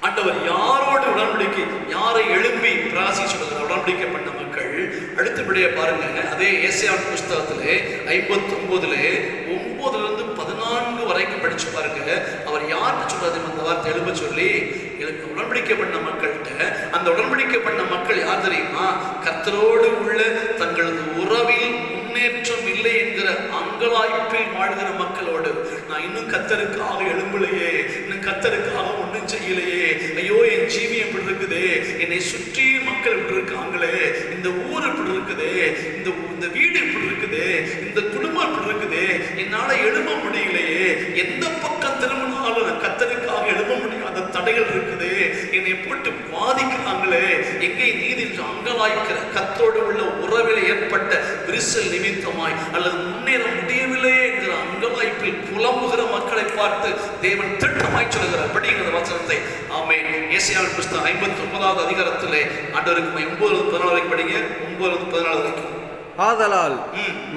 [SPEAKER 1] ஆண்டவர் யாரோடு உடன்படிக்கை, யாரை எழும்பி பிரகாசி சொல்லுகிறார்? உடன்படிக்கை பண்ண மக்கள். அடுத்தபடியே பாருங்க, அதே ஏசாயா புஸ்தகத்திலே 59 14 வரைக்கும் படிச்சு பாருங்க. அவர் யாருக்கு சொல்றாரு அந்த வார்த்தை எழும்ப சொல்லி? உடன்படிக்கை பண்ண மக்கள்கிட்ட. அந்த உடன்படிக்கை பண்ண மக்கள் யார் தெரியுமா? கர்த்தரோடு உள்ள தங்களது உறவில் முன்னேற்றம் இல்லை என்கிற அங்கலாய்ப்பில் வாழ்கிற மக்களோடு. நான் இன்னும் கர்த்தருக்காக எழும்பலையே, இன்னும் கர்த்தருக்காக ஒன்றும் செய்யலையே, ஐயோ என் ஜீவியம் இப்படி இருக்குதே, என்னை சுற்றி மக்கள் இப்படி இருக்காங்களே, இந்த ஊர் இப்படி இருக்குதே, இந்த வீடு இப்படி இருக்குதே, இந்த குடும்பம் இப்படி இருக்குதே, என்னால எழும்ப முடியலையே, எந்த பக்கம் திரும்பினாலும் கர்த்தருக்காக எழும்ப முடியாத தடைகள் இருக்குதே, என்னை போட்டு பாதிக்கிறாங்களே, எங்கே நீதி அங்கலாய்க்கிற கர்த்தரோடு உள்ள உறவில் ஏற்பட்ட விரிசல் நிமித்தமாய் அல்லது முன்னேற முடியவில்லை என்கிற அங்கலாய்ப்பில் புலம்புகிற மக்களை பார்த்து தேவன் திட்டமாய் சொல்கிறார். படிக்கிற அந்த வசனத்தை. ஆமென். ஏசாயாவின் புத்தகம் 59வது அதிகாரத்திலே ஆண்டவருக்கு 9-14 வரைக்கும் படிங்க. 9-14 வரைக்கும்.
[SPEAKER 2] ஆதலால்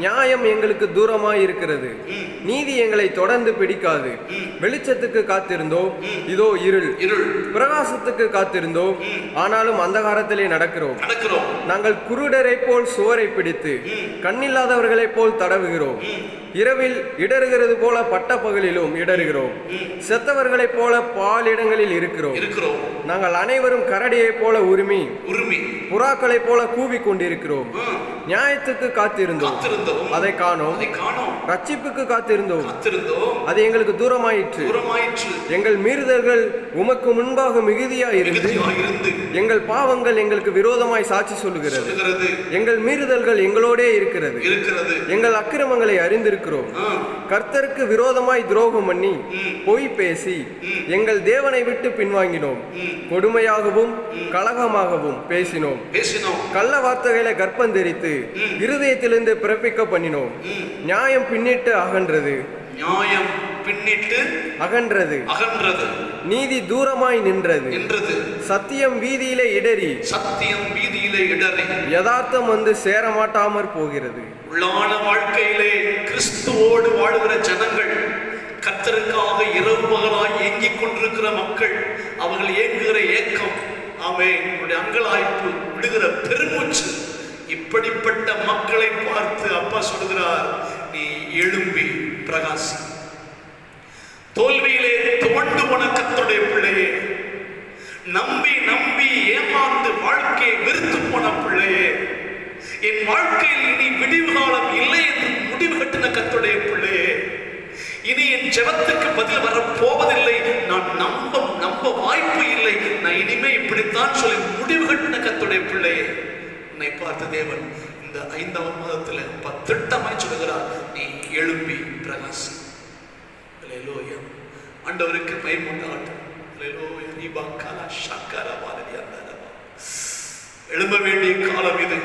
[SPEAKER 2] நியாயம் எங்களுக்கு தூரமாய் இருக்கிறது, நீதி எங்களை தொடர்ந்து பிடிக்காது. வெளிச்சத்துக்கு காத்திருந்தோம், இதோ இருள். பிரகாசத்துக்கு காத்திருந்தோம், ஆனாலும் அந்தகாரத்திலே நடக்கிறோம். நாங்கள் குருடரை போல் சுவரை பிடித்து கண்ணில்லாதவர்களை போல் தடவுகிறோம். இரவில் இடறுகிறது போல பட்ட பகலிலும் இடறுகிறோம். செத்தவர்களைப் போல பாலிடங்களில் இருக்கிறோம். நாங்கள் அனைவரும் கரடியைப் போல உரிமை புறாக்களைப் போல கூவி கொண்டிருக்கிறோம். நியாயத்துக்கு காத்திருந்தோம், அதை காணோம். ரட்சிப்புக்கு காத்திருந்தோம், அது எங்களுக்கு தூரமாயிற்று. எங்கள் மீறுதல்கள் உமக்கு முன்பாக மிகுதியாயிருந்து எங்கள் பாவங்கள் எங்களுக்கு விரோதமாய் சாட்சி சொல்லுகிறது. எங்கள் மீறுதல்கள் எங்களோடே இருக்கிறது, எங்கள் அக்கிரமங்களை அறிந்திருக்கிறோம். கர்த்தருக்கு விரோதமாய் துரோகம் பண்ணி பொய் பேசி எங்கள் தேவனை விட்டு பின்வாங்கினோம். கொடுமையாகவும் கலகமாகவும் பேசினோம். கள்ள வார்த்தைகளை கர்ப்பந்தரித்து இருதயத்திலிருந்து பிறப்பிக்க பண்ணினோம். நியாயம் பின்னிட்டு அகன்றது, அகன்றது. நீதி தூரமாய் நின்றது. சத்தியம் வீதியிலே இடறி, யதார்த்தம் வந்து சேரமாட்டாமற் போகிறது.
[SPEAKER 1] உள்ளான வாழ்க்கையிலே கிறிஸ்துவோடு வாழுகிற ஜனங்கள், கர்த்தருக்காக இரவு பகலாய் ஏங்கிக் கொண்டிருக்கிற மக்கள், அவர்கள் ஏங்குகிற ஏக்கம், ஆமென், அங்கலாய்ப்பு, விடுகிற பெருமூச்சு, இப்படிப்பட்ட மக்களை பார்த்து அப்பா சொல்கிறார், நீ எழும்பி பிரகாசி. தோல்வியிலே துவண்டு போன கர்த்தருடைய பிள்ளையே, நம்பி நம்பி ஏமாந்து வாழ்க்கையை வெறுத்து போன பிள்ளையே, என் வாழ்க்கையில் இனி விடிவு காலம் இல்லை என்று முடிவு கட்டின கர்த்தருடைய பிள்ளையே, இனி என் ஜெபத்துக்கு பதில் வரப்போவதில்லை, நான் நம்ப வாய்ப்பு இல்லை, நான் இனிமே இப்படித்தான் சொல்லி முடிவு கட்டின கர்த்தருடைய பிள்ளையே, உன்னை பார்த்த தேவன் இந்த 5ஆம் மாதத்தில் திட்டமாய் சொல்லுகிறார், நீ எழும்பி பிரகாசி. அல்லேலூயா. ஆண்டவருக்கு மகிமை உண்டாகட்டும். அல்லேலூயா. நீபாக்காலா ஷக்கரா வாரதியாரா. எழும்ப வேண்டிய காலம் இது,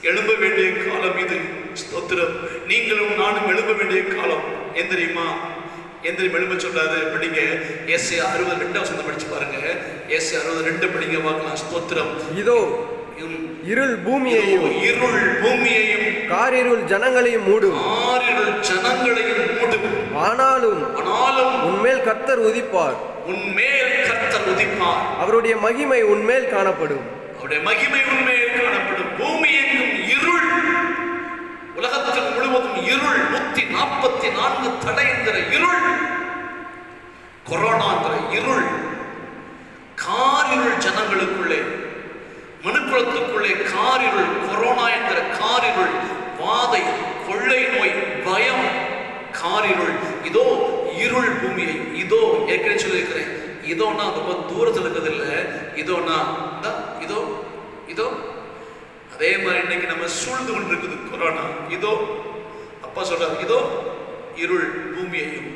[SPEAKER 1] எழும்ப வேண்டிய காலம் இது. ஸ்தோத்திரம். நீங்களும் நானும் எழும்ப வேண்டிய காலம். ஏன் தெரியுமா? எழும்ப சொல்றாரு, படிங்க. ஏசாயா 62 படிச்சு பாருங்க. ஏசாயா 62 படிங்க பார்க்கலாம். ஸ்தோத்திரம்.
[SPEAKER 2] இதோ இருள் பூமியையும் காரிருள் ஜனங்களையும் மூடும். ஆனாலும் உன்மேல் கர்த்தர் உதிப்பார். அவருடைய மகிமை உன்மேல் காணப்படும்.
[SPEAKER 1] பூமி எங்கும் இருள், உலகத்தில் முழுவதும் இருள். 144 தடை என்கிற இருள், கொரோனாங்கிற இருள், காரிருள் ஜனங்களுக்குள்ளே, மனுக்குலத்துக்குள்ளே காரிருள், கொரோனா என்கிற காரிருள், வாதை, கொள்ளை நோய், பயம், காரிருள். இதோ இருள் பூமியை, இதோ ஏற்கனவே சொல்லியிருக்கிறேன், இதோன்னா ரொம்ப தூரத்தில் இருக்கிறது இல்லை, இதோன்னா இதோ இதோ அதே மாதிரி இன்னைக்கு நம்ம சூழ்ந்து கொண்டு இருக்குது கொரோனா. இதோ அப்பா சொல்றாரு, இதோ இருள் பூமியையும்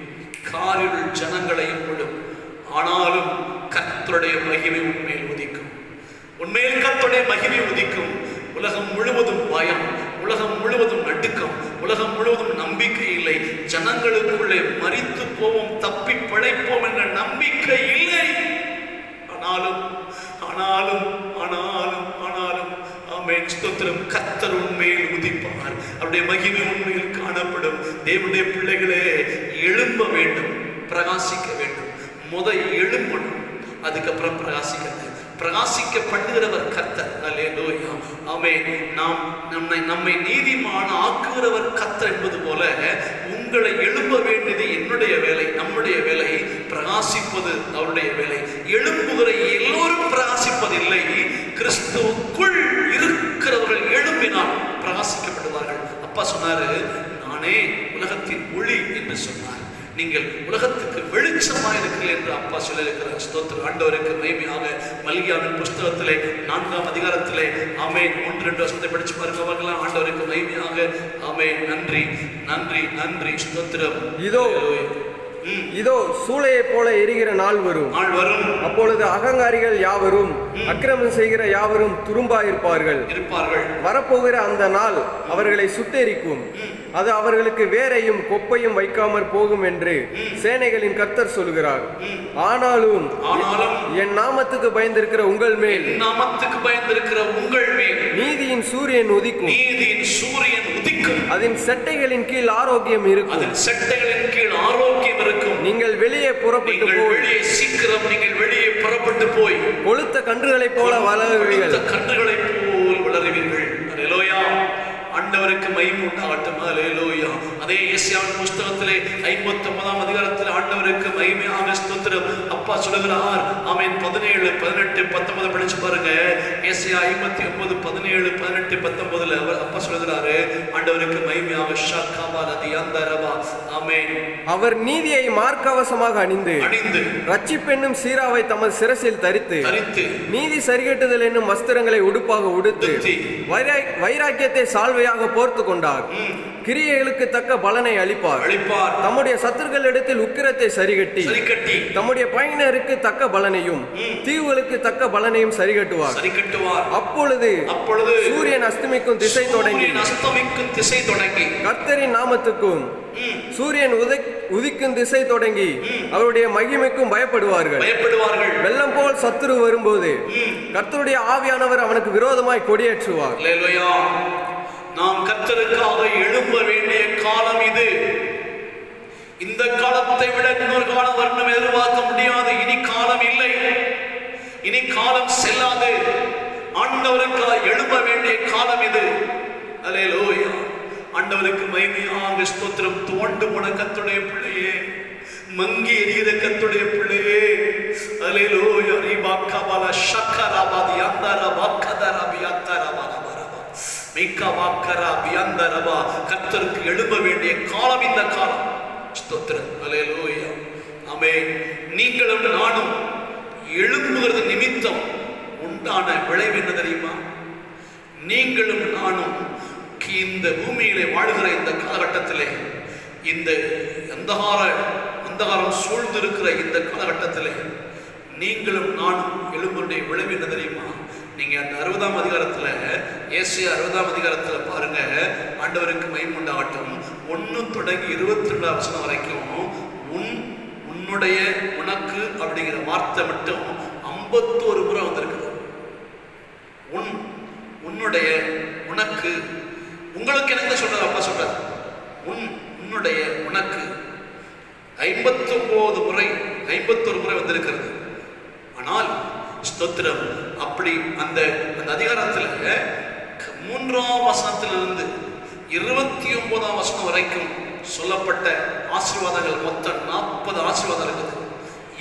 [SPEAKER 1] காரிருள் ஜனங்களையும் விடும். ஆனாலும் கர்த்தருடைய மகிமை உண்மையில் உதிக்கும். உண்மையில் கர்த்தருடைய மகிமை உதிக்கும். உலகம் முழுவதும் பயம், உலகம் முழுவதும் நடுக்கம், உலகம் முழுவதும் நம்பிக்கை இல்லை. ஜனங்களுக்குள்ளே மரித்து போவோம், தப்பி பிழைப்போம் என்ற நம்பிக்கை இல்லை. ஆனாலும் ஆனாலும் ஆனாலும் ஆனாலும் ஆமென், ஸ்தோத்திரம், கர்த்தர் உண்மையில் உதிப்பார். அவருடைய மகிமை உண்மையில் காணப்படும். தேவனுடைய பிள்ளைகளே, எழும்ப வேண்டும், பிரகாசிக்க வேண்டும். எழும்பணும், அதுக்கப்புறம் பிரகாசிக்கிறது. பிரகாசிக்க பண்ணுகிறவர் கர்த்தர். அல்லேலூயா. ஆமென். நம்மை நீதிமான ஆக்குகிறவர் கர்த்தர் என்பது போல உங்களை எழும்ப வேண்டியது என்னுடைய வேலை, நம்முடைய வேலை. பிரகாசிப்பது அவருடைய வேலை. எழும்புகிற எல்லோரும் பிரகாசிப்பதில்லை. கிறிஸ்துவுக்குள் இருக்கிறவர்கள் எழும்பினால் பிரகாசிக்கப்படுவார்கள். அப்பா சொன்னாரு, நானே உலகத்தின் ஒளி என்று சொன்னார். நீங்கள் உலகத்துக்கு வெளிச்சமாக இருக்கிறீர்கள் என்று அப்பா சொல்லியிருக்கிறார். ஸ்தோத்திரம். ஆண்டவருக்கு மகிமையாக. மல்கியாவின் புஸ்தகத்திலே 4ஆம் அதிகாரத்திலே ஆமென் 1-2 வசனத்தை படிச்சு பாருங்க பார்க்கலாம். ஆண்டவருக்கு மகிமையாக. ஆமென். நன்றி நன்றி நன்றி. ஸ்தோத்திரம்.
[SPEAKER 2] இதோ இதோ சூளையைப் போல எரிகிற நாள் வரும். அப்பொழுது அகங்காரிகள் யாவரும் அக்கிரமம் செய்கிற யாவரும் துரும்பாயிருப்பார்கள். வரப்போகிற அந்த நாள் அவர்களை சுட்டெரிக்கும். அது அவர்களுக்கு வேரையும் கொப்பையும் வைக்காமற் போகும் என்று சேனைகளின் கர்த்தர் சொல்கிறார். ஆனாலும் என் நாமத்துக்கு பயந்திருக்கிற உங்கள் மேல் நீதியின் சூரியன் உதிக்கும். அதன் செட்டைகளின் கீழ் ஆரோக்கியம் இருக்கும். நீங்கள் வெளியே புறப்பட்டு போய் கொழுத்த கன்றுகளைப் போல வளருவீர்கள்.
[SPEAKER 1] ஆண்டவருக்கு மகிமை உண்டாகட்டும். ஹல்லேலூயா. அதே ஏசாயாவின் புத்தகத்திலே 59ஆம் அதிகாரத்தில் ஆண்டவருக்கு மகிமையாக ஸ்தோத்திரம் அப்பா சொல்லுகிறார். ஆமென். 17, 18, 19 படிச்சு பாருங்க. ஏசாயா 59, 17, 18, 19 அவர் அப்பா சொல்லுகிறாரு, ஆண்டவருக்கு மகிமையாக ஷக்காபாலதி அந்தரபா. ஆமென்.
[SPEAKER 2] அவர் நீதியை மார்க்கவசமாக அணிந்து ரட்சிப்பு என்னும் சீராவை தமது சிரசில் தரித்து நீதி சரிகட்டுதல் என்னும் வஸ்திரங்களை உடுப்பாக உடுத்து வைராக்கியத்தை சால்வையாக போர்த்து கொண்டார். கிரியைகளுக்கு தக்க பலனை அளிப்பார். தம்முடைய சத்துருக்களிடத்தில் உக்கிரத்தை சரிகட்டி தம்முடைய பயனருக்கு தக்க பலனையும் தீவுகளுக்கு தக்க பலனையும் சரிகட்டுவார். அப்பொழுது சூரியன் அஸ்தமிக்கும் திசை தொடங்கி கர்த்தரின் நாமத்துக்கும் சூரியன் உதிக்கும் திசை தொடங்கி அவருடைய மகிமைக்கும் பயப்படுவார்கள். வெள்ளம் போல் சத்துரு வரும்போது கர்த்தருடைய ஆவியானவர் அவனுக்கு விரோதமாய் கொடியேற்றுவார்.
[SPEAKER 1] நாம் கர்த்தருக்காக எழும்ப வேண்டிய காலம் இது. இந்த காலத்தை விட இன்னொரு காலம் வரணும் எதிர்பார்க்க முடியாது. இனி காலம் இல்லை, இனி காலம் செல்லாது. ஆண்டவருக்காக எழும்ப வேண்டிய காலம் இது. அல்லேலூயா. ஆண்டவருக்கு மகிமையாக ஸ்தோத்திரம். தோண்டு போன கர்த்தருடைய பிள்ளையே, மங்கி எரிகிற கர்த்தருடைய பிள்ளையே, அல்லேலூயா. ரிபாக்கபால ஷக்கராபாதி அந்தரபா கதரபி அந்தரபா கர்த்தருக்கு எழும்ப வேண்டிய காலம் இந்த காலம். ஸ்தோத்திரம். அல்லேலூயா. ஆமென். நீங்களும் நானும் எழும்புகிறது நிமித்தம் உண்டான விளைவு என்ன தெரியுமா? நீங்களும் நானும் இந்த பூமியிலே வாழ்கிற இந்த காலகட்டத்திலே, இந்த அந்தகாரம் சூழ்ந்திருக்கிற இந்த காலகட்டத்திலே நீங்களும் நானும் எழும்புடைய விளைவு என்ன தெரியுமா? நீங்க அந்த 60ஆம் அதிகாரத்துல, ஏசாயா 60ஆம் அதிகாரத்துல பாருங்க. ஆண்டவருக்கு மகிமை உண்டாகட்டும். 1 தொடங்கி 22ஆம் வசனம் வரைக்கும் உன்னுடைய உனக்கு அப்படிங்கிற வார்த்தை மட்டும் 51 முறை வந்திருக்குது. உன்னுடைய உனக்கு, உங்களுக்கு என்ன சொல்றாரு? அப்பா சொல்றாரு உன்னுடைய உனக்கு 51 முறை வந்திருக்கிறது. ஆனால் ஸ்தோத்திரம், அப்படி அந்த அதிகாரத்தில் 3ஆம் வசனத்திலிருந்து 29ஆம் வசனம் வரைக்கும் சொல்லப்பட்ட ஆசீர்வாதங்கள் மொத்தம் 40 ஆசீர்வாதம் இருக்குது.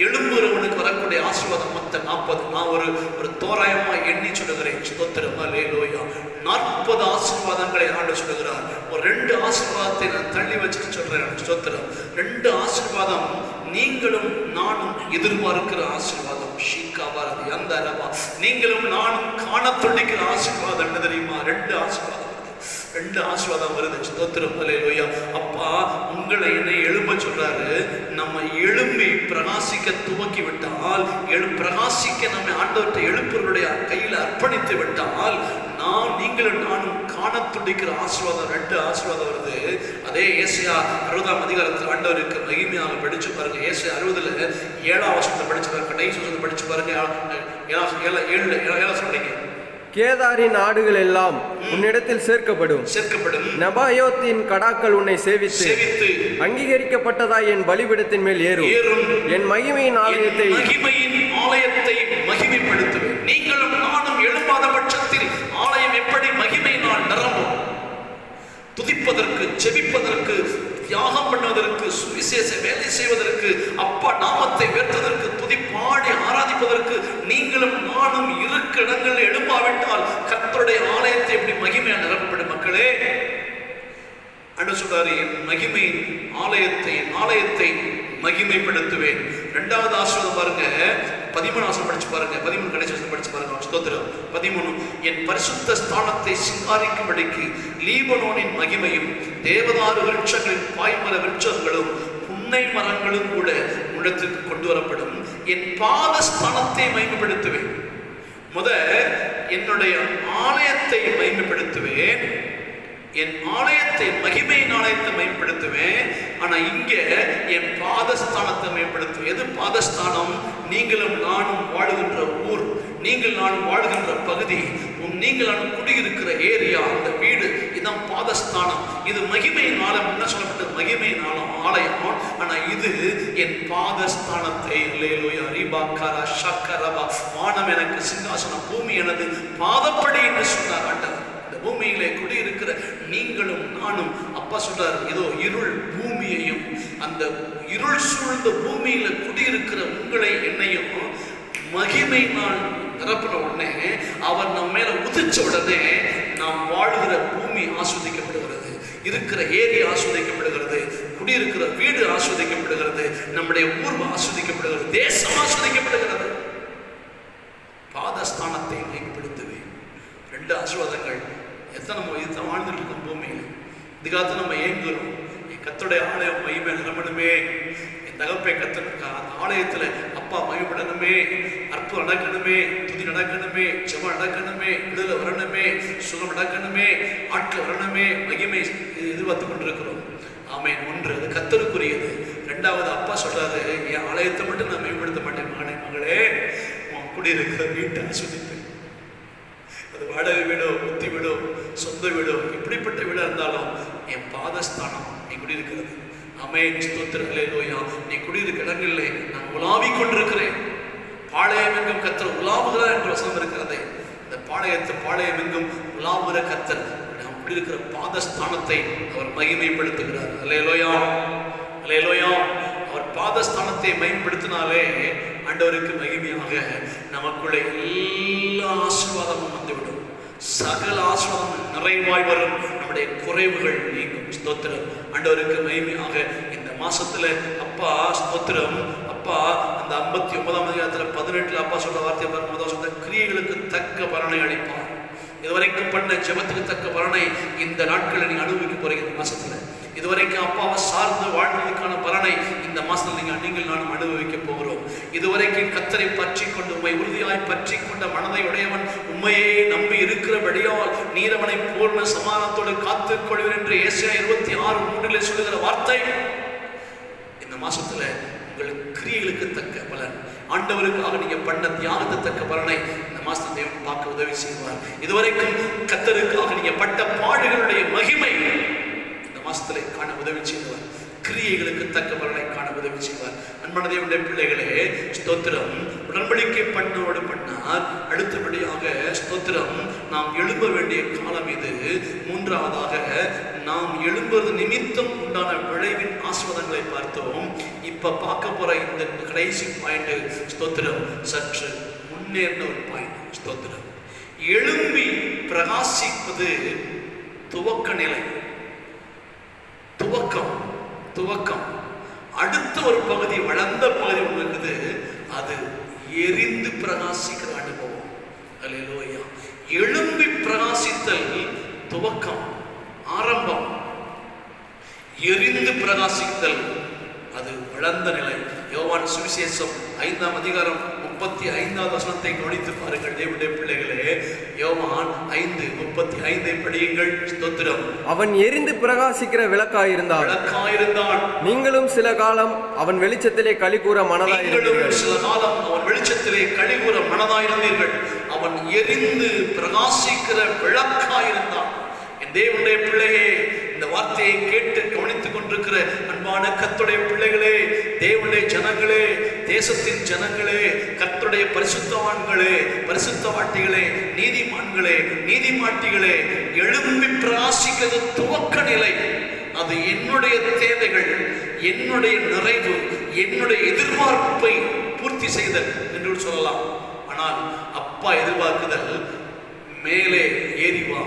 [SPEAKER 1] எழும்புறவனுக்கு வரக்கூடிய ஆசீர்வாதம் மொத்தம் 40. நான் ஒரு தோராயமா எண்ணி சொல்லுகிறேன். ஸ்தோத்திரம். அல்லேலூயா. 40 ஆசீர்வாதங்களை ஆண்டு சொல்லுகிறார். ஒரு 2 ஆசீர்வாதத்தை நான் தள்ளி வச்சுட்டு சொல்றேன். ஸ்தோத்திரம். 2 ஆசீர்வாதம் நீங்களும் நானும் எதிர்பார்க்கிற ஆசீர்வாதம். ஷீகாபாரதி அந்த ரபா. நீங்களும் நானும் காண துடிக்கிற ஆசீர்வாதம் என்ன தெரியுமா? 2 ஆசீர்வாதம் வருது. ஸ்தோத்திரம். அல்லேலூயா. அப்பா உங்களை என்னை எழும்ப சொல்றாரு. நம்ம எழும்பி பிரகாசிக்க துவக்கி விட்டால், பிரகாசிக்க நம்ம ஆண்டவர்கிட்ட எழுப்பவருடைய கையில் அர்ப்பணித்து விட்டால், நீங்களும் நானும் காண துடிக்கிற ஆசீர்வாதம் 2 ஆசீர்வாதம் வருது. அதே ஏசாயா 60ஆம் அதிகாரத்தில் ஆண்டவருக்கு மகிமையாக படிச்சு பாருங்க. ஏசாயா 60ல் 7ஆம் வசனத்தை படிச்சு பாருங்க. கடைசி வசனத்தை படிச்சு பாருங்க. 7 படிங்க.
[SPEAKER 2] கேதாரின் ஆடுகள் எல்லாம் உன்னிடத்தில் சேர்க்கப்படும். நெபாயோத்தின் கடாக்கள் உன்னை சேவித்து அங்கீகரிக்கப்பட்டதாய் என் பலிபீடத்தின் மேல் ஏறும். என் மகிமையின் ஆலயத்தை
[SPEAKER 1] மகிமைப்படுத்துவேன். நீங்களும் நானும் எழும்பாத பட்சத்தில் ஆலயம் எப்படி மகிமையினால் நிரம்பும்? துதிப்பதற்கு, ஜெபிப்பதற்கு, தியாகம் பண்ணுவதற்கு, சுவிசேஷ வேலை செய்வதற்கு, அப்பா நாமத்தை உயர்த்துவதற்கு, துதி பாடி ஆராதிப்பதற்கு நீங்களும் நானும் இருக்க இடங்களில் எழுப்பாவிட்டால் கர்த்தருடைய ஆலயத்தை எப்படி மகிமையா நிரப்பப்படும்? மக்களே, அன்று சொல்றாரு, என் மகிமையின் ஆலயத்தை மகிமைப்படுத்துவேன். 2வது ஆசீர்வாதம் பாருங்க. 13 ஆசீர்வாதம் படிச்சு பாருங்க. 13 கடைசி வசனம் படிச்சு பாருங்க. ஸ்தோத்திரம். 13 என் பரிசுத்த ஸ்தானத்தை சிங்காரிக்கும்படிக்கு லீபனோனின் மகிமையும் தேவதாரு விருட்சங்களின் பாய்மர விருட்சங்களும் முன்னை மரங்களும் கூட உன்னிடத்திற்கு கொண்டு வரப்படும். என் பாதஸ்தானத்தை மகிமைப்படுத்துவேன். என்னுடைய ஆலயத்தை மகிமைப்படுத்துவேன். என் ஆலயத்தை மகிமையின் ஆலயத்தை மேம்படுத்துவேன். ஆனா இங்க என் பாதஸ்தானத்தை மேம்படுத்துவேன். எது பாதஸ்தானம்? நீங்களும் நானும் வாழுகின்ற ஊர், நீங்கள் நானும் வாழுகின்ற பகுதி, நீங்கள் நானும் குடியிருக்கிற ஏரியா, அந்த வீடு, இதுதான் பாதஸ்தானம். இது மகிமையின் ஆலயம். என்ன சொல்லப்பட்டது? மகிமையின் ஆலயம். ஆனா இது என் பாதஸ்தானத்தை, அல்லேலூயா, ரீபாக்காரா ஷக்கரபா, வானம் எனக்கு சிங்காசனம், பூமி எனது பாதப்படி என்று சொன்னார் ஆண்டவர். பூமியிலே குடியிருக்கிற நீங்களும் நானும், அப்பா சொல்றார், இதோ இருள் பூமியையும், அந்த இருள் சூழ்ந்த பூமியில குடியிருக்கிற உங்களை என்னையும் மகிமையினால் நிரப்பின உடனே, அவர் நம்ம மேல உதிச்ச உடனே நாம் வாழ்கிற பூமி ஆஸ்வதிக்கப்படுகிறது, இருக்கிற ஏரி ஆஸ்வதிக்கப்படுகிறது, குடியிருக்கிற வீடு ஆஸ்வதிக்கப்படுகிறது, நம்முடைய ஊர் ஆஸ்வதிக்கப்படுகிறது, தேசம் ஆஸ்வதிக்கப்படுகிறது. பாதஸ்தானத்தை மேம்படுத்துவேன். 2 ஆசீர்வாதங்கள். எத்தனை நம்ம இதுதான் வாழ்ந்துட்டு இருக்கோம் பூமியில். இதுக்காக நம்ம ஏங்குறோம். என் கர்த்தருடைய ஆலயம் மகிமை நிரம்பணுமே, என் தகப்பை கர்த்தர் ஆலயத்தில் அப்பா மகிமைப்படணுமே, அற்புதம் நடக்கணுமே, துதி நடக்கணுமே, ஜெபம் நடக்கணுமே, விடுதலை வரணுமே, சுகம் நடக்கணுமே, ஆட்கள் வரணுமே, மகிமை எதிர்பார்த்து கொண்டிருக்கிறோம். ஆமென். 1 அது கர்த்தருக்குரியது. 2வது அப்பா சொல்றாரு, என் ஆலயத்தை மட்டும் நான் மேம்படுத்த மாட்டேன், மகனே மகளே, உன் குடியிருக்கிற வீட்டை ஆஸ்வதிப்பேன். அது வாடகை வீடோ, புத்தி வீடோ, சொந்த வீடோ, எப்படிப்பட்ட வீடாக இருந்தாலும் என் பாதஸ்தானம் நீ குடியிருக்கிறது. ஆமென். ஸ்தோத்திரம். அல்லேலூயா. நீ குடியிருக்க இடங்களிலே நான் உலாவிக் கொண்டிருக்கிறேன். பாளையம் எங்கும் கர்த்தர் உலாவுகிறார் என்ற வசனம் இருக்கிறது. இந்த பாளையம் எங்கும் உலாவுகிற கர்த்தர் நாம் குடியிருக்கிற பாதஸ்தானத்தை அவர் மகிமைப்படுத்துகிறார். அல்லேலூயா, அல்லேலூயா. அவர் பாதஸ்தானத்தை மேம்படுத்தினாலே ஆண்டவருக்கு மகிமையாக நமக்குள்ளே எல்லா ஆசீர்வாதமும் வந்துவிடும். சகல ஆசீர்வாதம் நிறைவாய் வரும். நம்முடைய குறைவுகள் நீங்கும். ஸ்தோத்திரம். ஆண்டவருக்கு மகிமையாக இந்த மாசத்துல அப்பா ஸ்தோத்திரம். அப்பா அந்த 59ஆம் அதிகாரத்துல 18 அப்பா சொல்ற வார்த்தை பாருங்க. கிரியைகளுக்கு தக்க பலனை அளிப்பார். இதுவரைக்கும் பண்ண ஜெபத்துக்கு தக்க பலனை இந்த நாட்களில் நீங்க அனுபவிக்க போறீங்க. இந்த மாசத்துல இதுவரைக்கும் அப்பாவை சார்ந்து வாழ்ந்ததுக்கான பலனை இந்த மாசத்துல நீங்கள் நானும் அனுபவிக்க போகிறோம். இதுவரைக்கும் கர்த்தரை பற்றி கொண்டு உம்மை உறுதியாய் பற்றி கொண்ட மனதை உடையவன் உண்மையே நம்பி இருக்கிறபடியால் நீரவனை பூர்ண சமாதானத்தோடு காத்துக் கொள்வேன் என்று ஏசாயா 26:3 சொல்லுகிற வார்த்தை இந்த மாசத்துல உங்கள் கிரியைகளுக்கு தக்க பலன், ஆண்டவருக்காக நீங்க பண்ண தியாகத்தை தக்க பலனை இந்த மாசத்துல தேவன் பார்க்க உதவி செய்வார். இதுவரைக்கும் கர்த்தருக்காக நீங்க பட்ட பாடுகளுடைய மகிமை மாசத்திலே காண உதவி செய்வார். கிரியைகளுக்கு தக்க பலனை காண உதவி செய்வார். அன்பான தேவனுடைய பிள்ளைகளே, ஸ்தோத்திரம். உடன்படிக்கை பண்ணோடு பண்ணார். அடுத்தபடியாக ஸ்தோத்திரம், நாம் எழும்ப வேண்டிய காலம் இது. 3வதாக நாம் எழும்புவது நிமித்தம் உண்டான விளைவின் ஆசீர்வாதங்களை பார்த்தோம். இப்ப பார்க்க போற இந்த கடைசி பாயிண்ட் ஸ்தோத்திரம், சற்று முன்னேறின ஒரு பாயிண்ட். ஸ்தோத்திரம். எழும்பி பிரகாசிப்பது துவக்க நிலை. துவக்கம். அடுத்த ஒரு பகுதி, வளர்ந்த பகுதி ஒன்று இருக்குது. அது எரிந்து பிரகாசிக்கிற அனுபவம். அல்லேலூயா. எழும்பி பிரகாசித்தல் துவக்கம், ஆரம்பம். எரிந்து பிரகாசித்தல் அது வளர்ந்த நிலை. யோவான் சுவிசேஷம் 5ஆம் அதிகாரம் 35வது வசனத்தை கவனித்து பாருங்கள் தேவனுடைய பிள்ளைகளே. யோவான் 5:35 படியுங்கள். ஸ்தோத்திரம்.
[SPEAKER 2] அவன் எரிந்து பிரகாசிக்கிற விளக்காயிருந்தான். நீங்களும் சில காலம் அவன் வெளிச்சத்திலே களிகூற மனதாயிருந்தீர்கள்.
[SPEAKER 1] சில காலம் அவன் வெளிச்சத்திலே களிகூற மனதாயிருந்தீர்கள். அவன் எரிந்து பிரகாசிக்கிற விளக்காயிருந்தான். என் தேவனுடைய பிள்ளையே, இந்த வார்த்தையை கேட்டு கவனித்துக் கொண்டிருக்கிற அன்பான கர்த்தருடைய பிள்ளைகளே, தேவனுடைய ஜனங்களே, தேசத்தின் ஜனங்களே, கர்த்தருடைய பரிசுத்தவான்களே, பரிசுத்தவாட்டிகளே, நீதிமான்களே, நீதிமாட்டிகளே, எழும்பி பிரகாசிக்கிறது துவக்க நிலை. அது என்னுடைய தேவைகள், என்னுடைய நிறைவு, என்னுடைய எதிர்பார்ப்பை பூர்த்தி செய்தல் என்று சொல்லலாம். ஆனால் அப்பா எதிர்பார்க்குதல் மேலே ஏறிவா,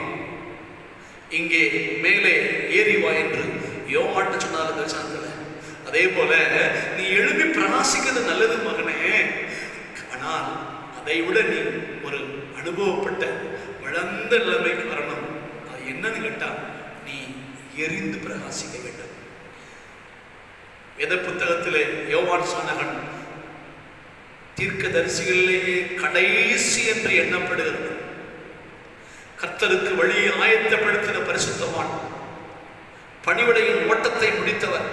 [SPEAKER 1] இங்கே மேலே ஏறிவா என்று யோவான்ட்ட சொன்னார் தரிசனத்துல. அதே போல நீ எழுப்பி பிரகாசிக்கிறது நல்லது மகனே. ஆனால் அதை விட நீ ஒரு அனுபவப்பட்ட வளர்ந்த நிலைமைக்கு வரணும். அது என்னன்னு கேட்டா, நீ எரிந்து பிரகாசிக்க வேண்டும். வேத புத்தகத்திலே யோவான் சானகன் தீர்க்கதரிசிகளிலேயே கடைசி என்று எண்ணப்படுகிறது. கர்த்தருக்கு வழியை ஆயத்தப்படுத்தின பரிசுத்தவான், பணிவிடையின் ஓட்டத்தை முடித்தவர்,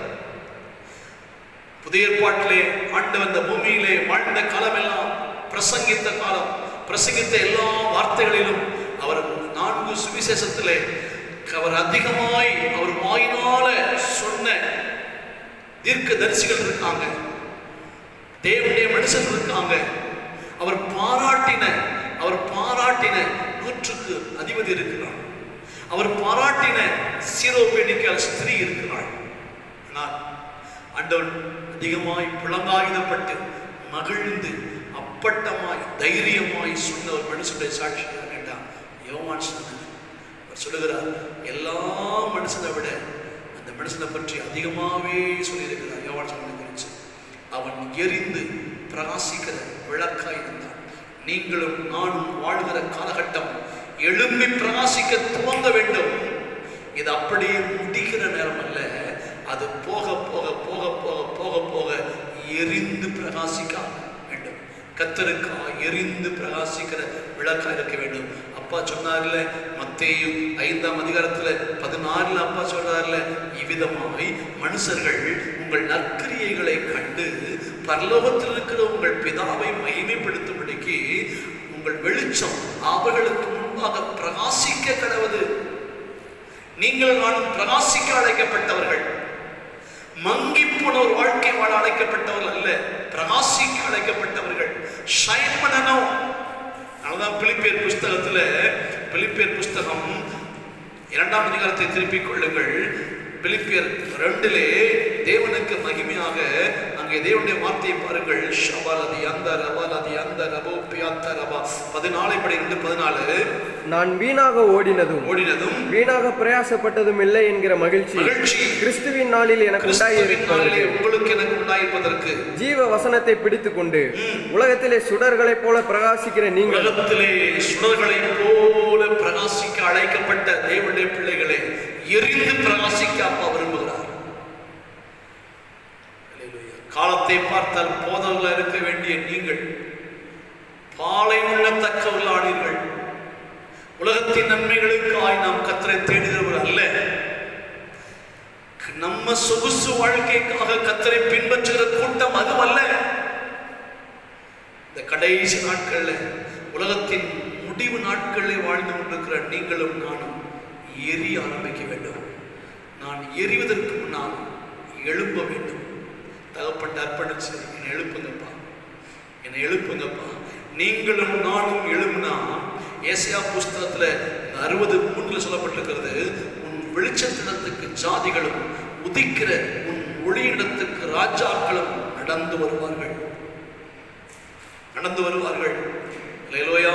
[SPEAKER 1] புதிய ஏற்பாட்டிலே ஆண்டவர் இந்த பூமியிலே வாழ்ந்த காலமெல்லாம் பிரசங்கித்த காலம், பிரசங்கித்த எல்லா வார்த்தைகளிலும் அவர் 4 சுவிசேஷத்திலே அவர் அதிகமாய் அவர் வாயினால சொன்ன தீர்க்க தரிசிகள் இருக்காங்க, தேவனுடைய மனுஷன் இருக்காங்க. அவர் பாராட்டின 100க்கு அதிபதி இருக்கிறார். அவர் பாராட்டின சீரோபேனிக்கால் ஸ்திரீ இருக்கிறாள். ஆனால் ஆண்டவன் அதிகமாய் புலங்காயுதப்பட்டு மகிழ்ந்து அப்பட்டமாய் தைரியமாய் சொன்ன ஒரு மனுஷனுடைய சாட்சியாக கேட்டான் யோவான் சானகன். அவர் சொல்லுகிறார், எல்லா மனுஷனை விட அந்த மனுஷனை பற்றி அதிகமாகவே சொல்லியிருக்கிறார் யோவான் சானகனை குறித்து. அவன் எரிந்து பிரகாசிக்கிற விளக்காய் இருந்தான். நீங்களும் நானும் வாழ்கிற காலகட்டம் எழும்பி பிரகாசிக்க துவங்க வேண்டும். இது அப்படியே முடிக்கிற நேரம் அல்ல, அது போக போக போக போக போக போக எரிந்து பிரகாசிக்க வேண்டும். கர்த்தருக்காக எரிந்து பிரகாசிக்கிற விளக்கா இருக்க வேண்டும். அப்பா சொன்னார்ல, மத்தேயு 5ஆம் அதிகாரத்துல 14 அப்பா சொல்றாருல, இவ்விதமாய் மனுஷர்கள் உங்கள் நற்கிரியைகளை கண்டு பரலோகத்தில் இருக்கிற உங்கள் பிதாவை மகிமைப்படுத்தும்படிக்கு உங்கள் வெளிச்சம் அவர்களுக்கு முன்பாக பிரகாசிக்க கடவுது. நீங்கள் நானும் பிரகாசிக்க அழைக்கப்பட்டவர்கள், மங்கி போன ஒரு வாழ்க்கை வாழ அழைக்கப்பட்டவர்கள் அல்ல, பிரகாசிக்க அழைக்கப்பட்டவர்கள். ஷைன் பண்ணணும். அதுதான் பிலிப்பியர் புஸ்தகம் 2ஆம் அதிகாரத்தை திருப்பிக் கொள்ளுங்கள். பிலிப்பியர் 2 தேவனுக்கு மகிமையாக அங்கே தேவனுடைய வார்த்தையை பாருங்கள். ஷபாலதி அந்த ரபாலதி அந்த ரபோ பியாத்த ரபா 14 படி 2:14.
[SPEAKER 2] நான் வீணாக ஓடினதும் வீணாக பிரயாசப்பட்டதும் இல்லை என்கிற மகிழ்ச்சி கிறிஸ்துவின் நாளில் எனக்கு
[SPEAKER 1] உங்களுக்கு எனக்கு உண்டாயிருப்பதற்கு
[SPEAKER 2] ஜீவ வசனத்தை பிடித்துக் கொண்டு உலகத்திலே சுடர்களைப் போல பிரகாசிக்கிற நீங்கள்,
[SPEAKER 1] உலகத்திலே சுடர்களைப் போல பிரகாசிக்க அழைக்கப்பட்ட தேவனுடைய பிள்ளைகளே, எரிந்து பிரகாசிக்க அப்பா விரும்புகிறார். காலத்தை பார்த்தால் போதவர்களாக இருக்க வேண்டிய நீங்கள் பாலை உண்ணத்தக்கவர்களானீர்கள். உலகத்தின் நன்மைகளுக்காய் நாம் கர்த்தரை தேடுகிறவர் அல்ல, நம்ம சொகுசு வாழ்க்கைக்காக கர்த்தரை பின்பற்றுகிற கூட்டம் அதுவல்ல. இந்த கடைசி நாட்கள்ல, உலகத்தின் முடிவு நாட்களில் வாழ்ந்து கொண்டிருக்கிற நீங்களும் நானும் எரிய ஆரம்பிக்க வேண்டும். நான் எரிவதற்கு முன்னால் எழும்ப வேண்டும். தகப்பட்ட அர்ப்பணிச்சு என்னை எழுப்புங்கப்பா. நீங்களும் நானும் எழுப்புனா, ஏசாயா புஸ்தகத்துல 60:3 சொல்லப்பட்டிருக்கிறது, உன் வெளிச்சத்திடத்துக்கு ஜாதிகளும் உதிக்கிற உன் ஒளியிடத்துக்கு ராஜாக்களும் நடந்து வருவார்கள். அல்லேலூயா.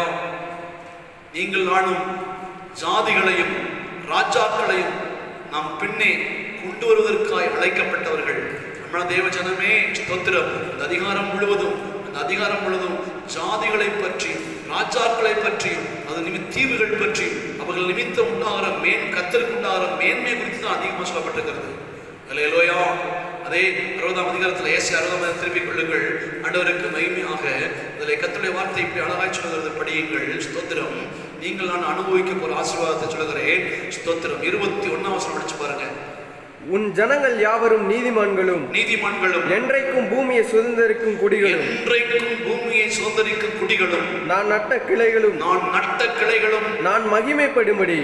[SPEAKER 1] நீங்கள் நானும் ஜாதிகளையும் ராஜாக்களையும் நாம் பின்னே கொண்டு வருவதற்காய் அழைக்கப்பட்டவர்கள். நம்மள தேவ ஜனமே ஸ்தோத்திரம். அந்த அதிகாரம் முழுவதும் ஜாதிகளை பற்றி, ராஜாக்களை பற்றியும், அது தீவுகள் பற்றி, அவர்கள் நிமித்தம் உண்டாகிற கர்த்தருக்கு உண்டாகிற மேன்மை குறித்து தான் அதிகமாக சொல்லப்பட்டிருக்கிறது. அல்லேலூயா. அதே 60ஆம் அதிகாரத்தில் ஏசாயா 60 திருப்பிக் கொள்ளுங்கள். ஆண்டவருக்கு மகிமையாக அதில் கர்த்தருடைய வார்த்தை இப்படி அழகாய் சொல்கிறது, படியுங்கள். ஸ்தோத்திரம். நீங்கள் நான் அனுபவிக்க போற ஆசீர்வாதத்தை சொல்லுகிறேன். ஸ்தோத்திரம். 21ஆம் வசனம் படிச்சு பாருங்க.
[SPEAKER 2] உன் ஜனங்கள் யாவரும் நீதிமான்களும் என்றைக்கும் பூமியை சுதந்தரிக்கும் குடிகளும் நான் நட்ட கிளைகளும் நான் மகிமைப்படும்படி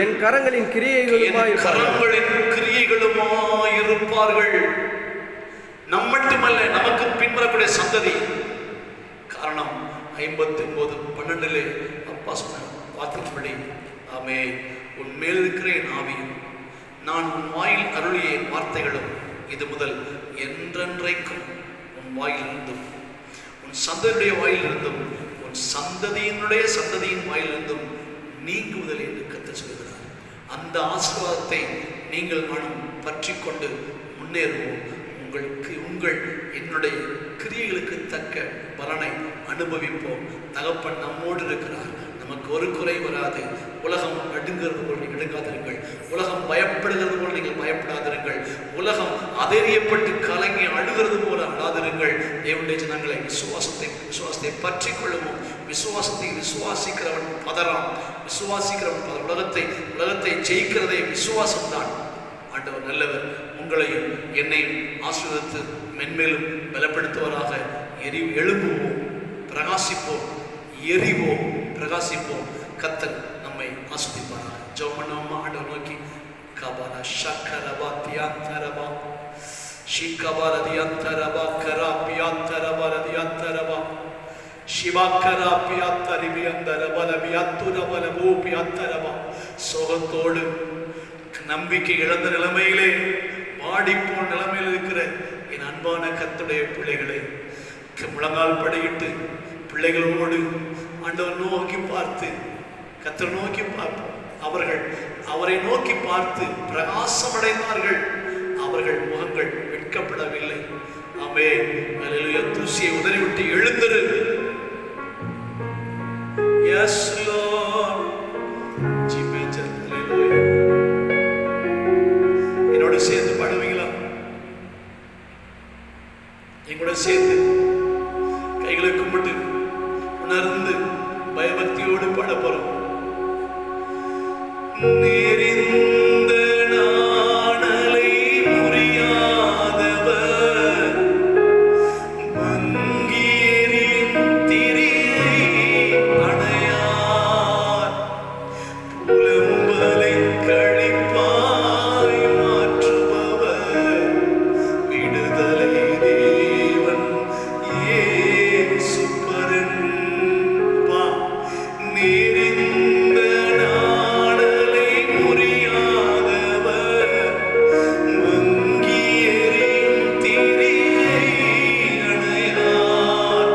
[SPEAKER 2] என் கரங்களின் கிரியைகளுமாயிருப்பார்கள். நம் மட்டுமல்ல, நமக்கு பின்வரக்கூடிய சந்ததி. காரணம் 59:12 அப்பா சொன்ன வார்த்தைப்படி, ஆமே, உன் மேல் இருக்கிற என் ஆவியும் நான் உன் வாயில் அருளிய வார்த்தைகளும் இது முதல் என்றென்றைக்கும் உன் வாயிலிருந்தும் உன் சந்ததியுடைய வாயிலிருந்தும் உன் சந்ததியின் வாயிலிருந்தும் நீங்குவதில் என்று கர்த்தர் சொல்கிறார். அந்த ஆசீர்வாதத்தை நீங்கள் நானும் பற்றி கொண்டு முன்னேறுவோம். உங்கள் என்னுடைய கிரியைகளுக்கு தக்க பலனை அனுபவிப்போம். தகப்பன் நம்மோடு இருக்கிறார்.
[SPEAKER 1] நமக்கு ஒரு குறை வராது. உலகம் நடுங்கிறது போல் நீங்கள் நடுங்காதிருங்கள். உலகம் பயப்படுகிறது போல் நீங்கள் பயப்படாதிருங்கள். உலகம் அதறியப்பட்டு கலங்கி அழுகிறது போல அழாதிருங்கள். தேவனுடைய ஜனங்களை விசுவாசத்தை பற்றி கொள்ளுவோம். விசுவாசத்தை விசுவாசிக்கிறவன் பதறான். விசுவாசிக்கிறவன் உலகத்தை ஜெயிக்கிறதே விசுவாசம்தான். ஆண்டவர் நல்லவர். உங்களையும் என்னையும் ஆசீர்வதித்து மென்மேலும் பலப்படுத்துவராக. எழும்புவோம், பிரகாசிப்போம், எரிவோம், பிரகாசிப்போம். கர்த்தர் நம்மை ஆசீர்வதிப்பாராக. ஜெபம் பண்ணுவோமா? ஆண்டவர் நோக்கி கபாலா ஷக்கரபா தியாந்தரபா ஷிகபாலதியாந்தரபா கராபியாந்தரபலதியாந்தரபா சிவாக்கரா பியாத்தரிபியந்தரபலபியாத்துரபலபூபியாந்தரபா. சோகத்தோடு நம்பிக்கை இழந்த நிலைமையிலே வாடிப்போல் நிலைமையில் இருக்கிற என் அன்பான கர்த்தருடைய பிள்ளைகளை முழங்கால் படியிட்டு பிள்ளைகளோடு ஆண்டவர் நோக்கி பார்த்து, கர்த்தர் நோக்கி பார்ப்போம். அவர்கள் அவரை நோக்கி பார்த்து பிரகாசமடைந்தார்கள். அவர்கள் முகங்கள் வெட்கப்படவில்லை. ஆமென். அல்லேலூயா. தூசியை உதறிவிட்டு எழுந்திரு. Yes Lord. என்னோட சேர்ந்து பாடுவீங்களா? எங்கூட சேர்ந்து கைகளை கும்பிட்டு உணர்ந்து பயபக்தியோடு பாட போறோம். நெறிந்த நாணலை முறியாதவர், மங்கியரின் திரியை அணையார், புலம்பலை கழிப்பாய் மாற்றுபவர், விடுதலை தேவன் இயேசுபரன். நெறிந்த நாணலை முறியாதவர், மங்கியரின் திரியை அணையார்,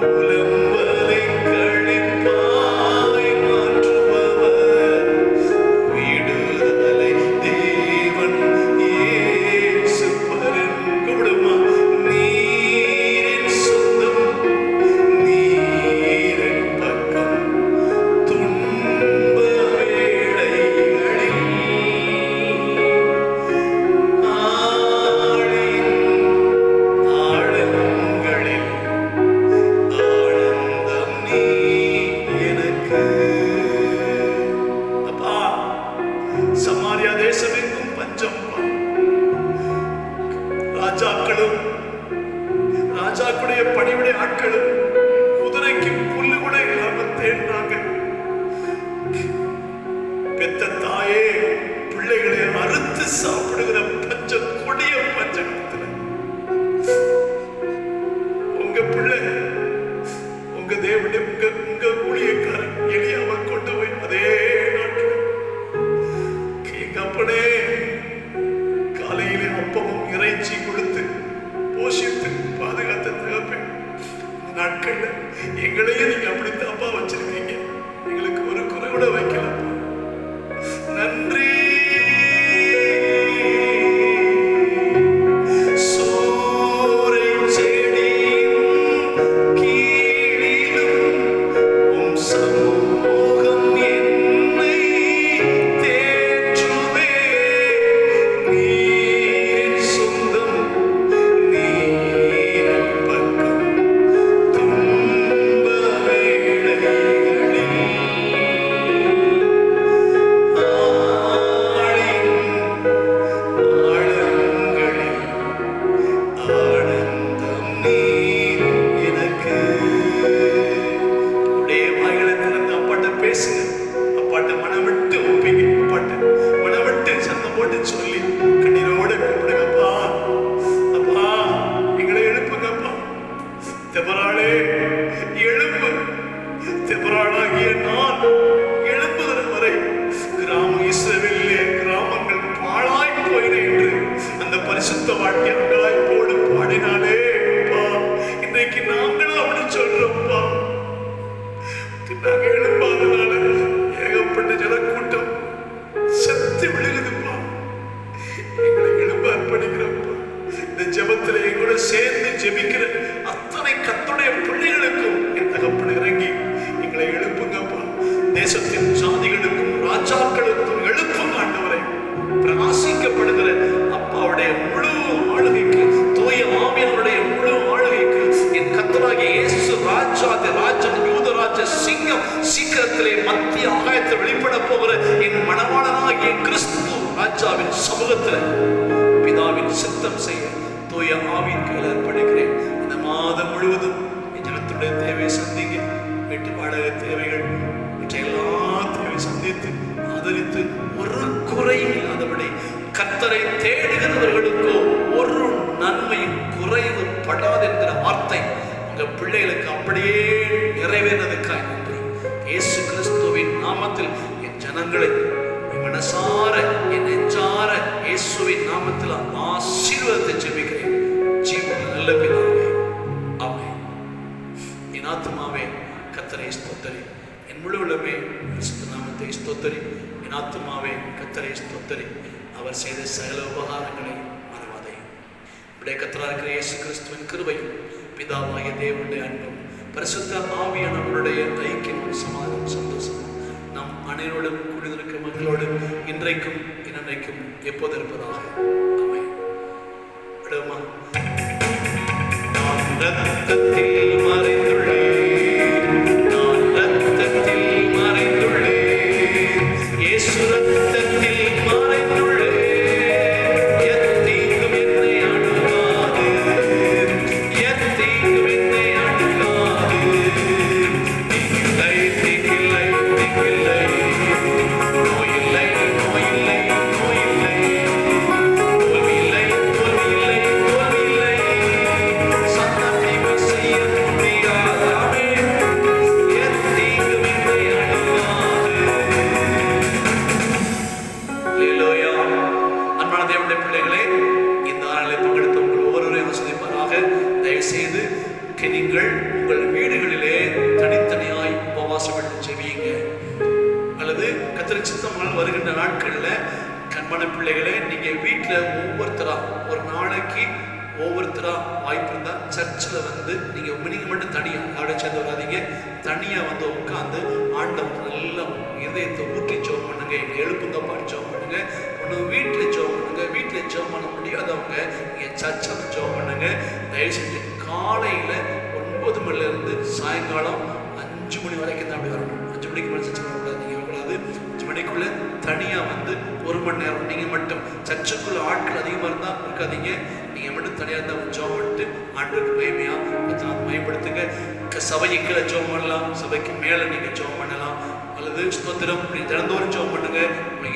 [SPEAKER 1] புலம்பலை கழிப்பாய் மாற்றுபவர், விடுதலை தேவன் இயேசுபரன். கூப்பிடுமா? நீரின் சொந்தம், நீரின் பக்கம், துன்ப வேளைகளில் ஆழின் ஆழங்களில் ஆனந்தம் நீ எனக்கு. அப்பா, சமாரியா தேசமெங்கும் பஞ்சம். ராஜாக்களும் ராஜாக்களுடைய பணிவிடை ஆட்களும் குதிரைக்கு புல்லு கூட இல்லாம தேடினாங்க. பெத்த தாயே பிள்ளைகளை அறுத்து சாப்பிடுகிற பஞ்சம், கொடிய பஞ்சத்துல உங்க பிள்ளை, உங்க தேவனுடைய உங்க ஊழியக்காரன் எளியாவை கொண்டு போய் அதே நாட்டில் கேட்கப்படே காலையிலே அப்பமும் இறைச்சி கொடுத்து போஷித்து பாதுகாத்த தகப்பேன். இந்த நாட்கள்ல எங்களையே நீங்க அப்படித்தாப்பா வச்சிருக்கீங்க. எங்களுக்கு ஒரு குறை கூட வைக்கலாம். நன்றி. சோரை செடியின் கீழிலும் உம் சமூகம் என்னை தேற்றுமே. நீரின் சொந்தம், நீரின் பக்கம், துன்ப வேளைகளில் ஆழின் ஆழங்களில் ஆனந்தம் நீ எனக்கு. அப்படியே வாய்களை திறந்து அப்பாட்ட பேசுங்க. அப்பாட்ட மனம் விட்டு ஒப்பிங்க. அப்பாட்ட மனம் விட்டு சத்தம் போட்டு சொல்லி கண்ணீரோட கூப்பிடுங்கப்பா. அப்பா, எங்களை எழுப்புங்கப்பா. தெபராளே எழுப்பு. தெபராளாகிய நான் எழுப்புகிற வரை இஸ்ரவேலிலே கிராமங்கள் பாழாய் போயின என்று அந்த பரிசுத்த வாக்கியங்களாய் போடு பாடினாலே அப்பா. இன்றைக்கு நாங்களும் அப்படி சொல்றோம்ப்பா. நாங்க எழுப்பாதனால ஏகப்பட்ட ஜனக்கூட்டம் செத்து விழுகுதுப்பா. எங்களை எழுப்ப அர்ப்பணிக்கிறோம்ப்பா. இந்த ஜெபத்திலே கூட சேர்ந்து ஜெபிக்கிற அத்தனை கர்த்தருடைய பிள்ளைகளுக்கும் என் தகப்பன் இறங்கி எங்களை எழுப்புங்கப்பா. மாதம் முழுவதும் என் ஜனத்துடைய தேவை சந்திங்க. வீட்டு வாடகை தேவைகள் எல்லா தேவை சந்தித்து ஆதரித்து ஒரு குறையும் இல்லாதபடி கர்த்தரை தேடுகிறவர்களுக்கோ ஒரு நன்மையும் குறைவு படாது என்கிற வார்த்தை உங்க பிள்ளைகளுக்கு அப்படியே நிறைவேறதுக்காய் நன்றி. இயேசு கிறிஸ்துவின் நாமத்தில் என் ஜனங்களை மனசார என் நெஞ்சார இயேசுவின் நாமத்தில் ஆசீர்வாதத்தை ஜெபிக்கிறேன். ஜீவன் நல்ல பிதாவே, ஆமென். என் ஆத்துமாவே கர்த்தரை ஸ்தோத்தரி, என் முழு உள்ளமே பரிசுத்த நாமத்தை ஸ்தோத்தரி. என் ஆத்துமாவே கர்த்தரை ஸ்தோத்தரி, அவர் செய்த சகல உபகாரங்களை மறவாதே. இப்படியே கர்த்தராக இருக்கிற இயேசு கிறிஸ்துவின் கிருபையும் பிதாவாகிய தேவனுடைய அன்பும் பரிசுத்த ஆவியானவருடைய ஐக்கியமும் சமாதானம் சந்தோஷமும் நம் அனைவரோடும் கூடியிருக்கிற மக்களோடு இன்றைக்கும் இன்னைக்கும் எப்போது இருப்பதாக. ஆமென். விடுமா? நான் ரத்தத்தில் மறைந்துள்ளேன், நான் ரத்தத்தில் மறைந்துள்ளேன், இயேசு ரத்தத்தில் மறைந்துள்ளேன். எத்தீங்கும் என்னை அணுகாது, எத்தீங்கும் என்னை அணுகாது. தீங்கில்லை, தீங்கில்லை, தீங்கில்லை, நோயில்லை, நோயில்லை, நோயில்லை, தோல்வியில்லை, தோல்வியில்லை, தோல்வியில்லை. சந்தர்ப்பம் செய்ய முடியாதாமே, எத்தீங்கும் என்னை அணுகாது. அல்லேலூயா. அன்பான தேவனுடைய பிள்ளைகளே, இந்த ஆராதனையில் பங்கெடுத்த உங்கள் ஒவ்வொருவரையும் ஆசீர்வதிப்பாராக. தயவு செய்து நீங்கள் உங்கள் வீடுகளிலே தனித்தனியாய் உபவாசம் எடுத்து ஜெபியுங்க. அல்லது கர்த்தருக்கு சித்தமாக வருகின்ற நாட்கள்ல கண்பான பிள்ளைகளே, நீங்க வீட்டுல ஒவ்வொருத்தரா ஒரு நாளைக்கு ஒவ்வொருத்தரா வாய்ப்பு இருந்தா சர்ச்சில் வந்து நீங்க மட்டும் தனியா அவரை சேர்ந்து வராதீங்க. தனியா வந்து உட்காந்து ஆண்டவர் நல்ல இதயத்தை ஊற்றி ஜெபம் பண்ணுங்க. எழுப்புங்கப்பா ஜெபம் பண்ணுங்க. ஒன்று வீட்டில் ஜெபம் பண்ணுங்க. வீட்டில் ஜெபம் பண்ண முடியாதவங்க நீங்க சர்ச்சில் ஜெபம் பண்ணுங்க. தயவு செஞ்சு காலையில 9 மணிலேருந்து சாயங்காலம் 5 மணி வரைக்கும் தான் அப்படி வரணும். 5 மணிக்கு மேலே சர்ச்சை வரக்கூடாது. நீங்கள் வரக்கூடாது. 5 மணிக்குள்ள தனியாக வந்து 1 மணி நேரம் நீங்கள் மட்டும் சர்ச்சுக்குள்ள ஆட்கள் அதிகமாக இருந்தால் இருக்காதீங்க. நீங்கள் மட்டும் தனியாக இருந்தால் ஜெபம் பண்ணிட்டு ஆண்டவருக்கு மகிமையாக மயப்படுத்துங்க. சபைக்கு கீழே ஜெபம் பண்ணலாம், சபைக்கு மேலே நீங்கள் ஜெபம் பண்ணலாம். அல்லது ஸ்தோத்திரம் தினந்தோறும் ஜெபம் பண்ணுங்க.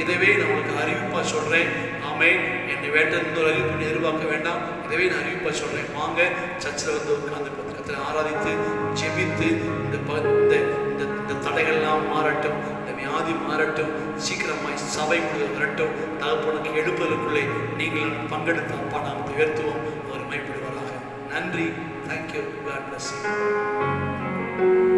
[SPEAKER 1] இதவே நான் உங்களுக்கு அறிவிப்பா சொல்கிறேன். ஆமென். என்னை வேண்டது ஒரு அறிவிப்பு எதிர்பார்க்க வேண்டாம். இதவே நான் அறிவிப்பா சொல்கிறேன். வாங்க சர்ச்சில் வந்து உட்கார்ந்து கர்த்தரை ஆராதித்து ஜெபித்து இந்த தடைகள்லாம் மாறட்டும், இந்த வியாதி மாறட்டும், சீக்கிரமாய் சபை வரட்டும். தகப்பனுக்கு எழுப்பதற்குள்ளே நீங்கள் பங்கெடுத்து அப்பா நாம் உயர்த்துவோம். அவர் மைப்படுவாராக. நன்றி. தேங்க்யூ. God bless you.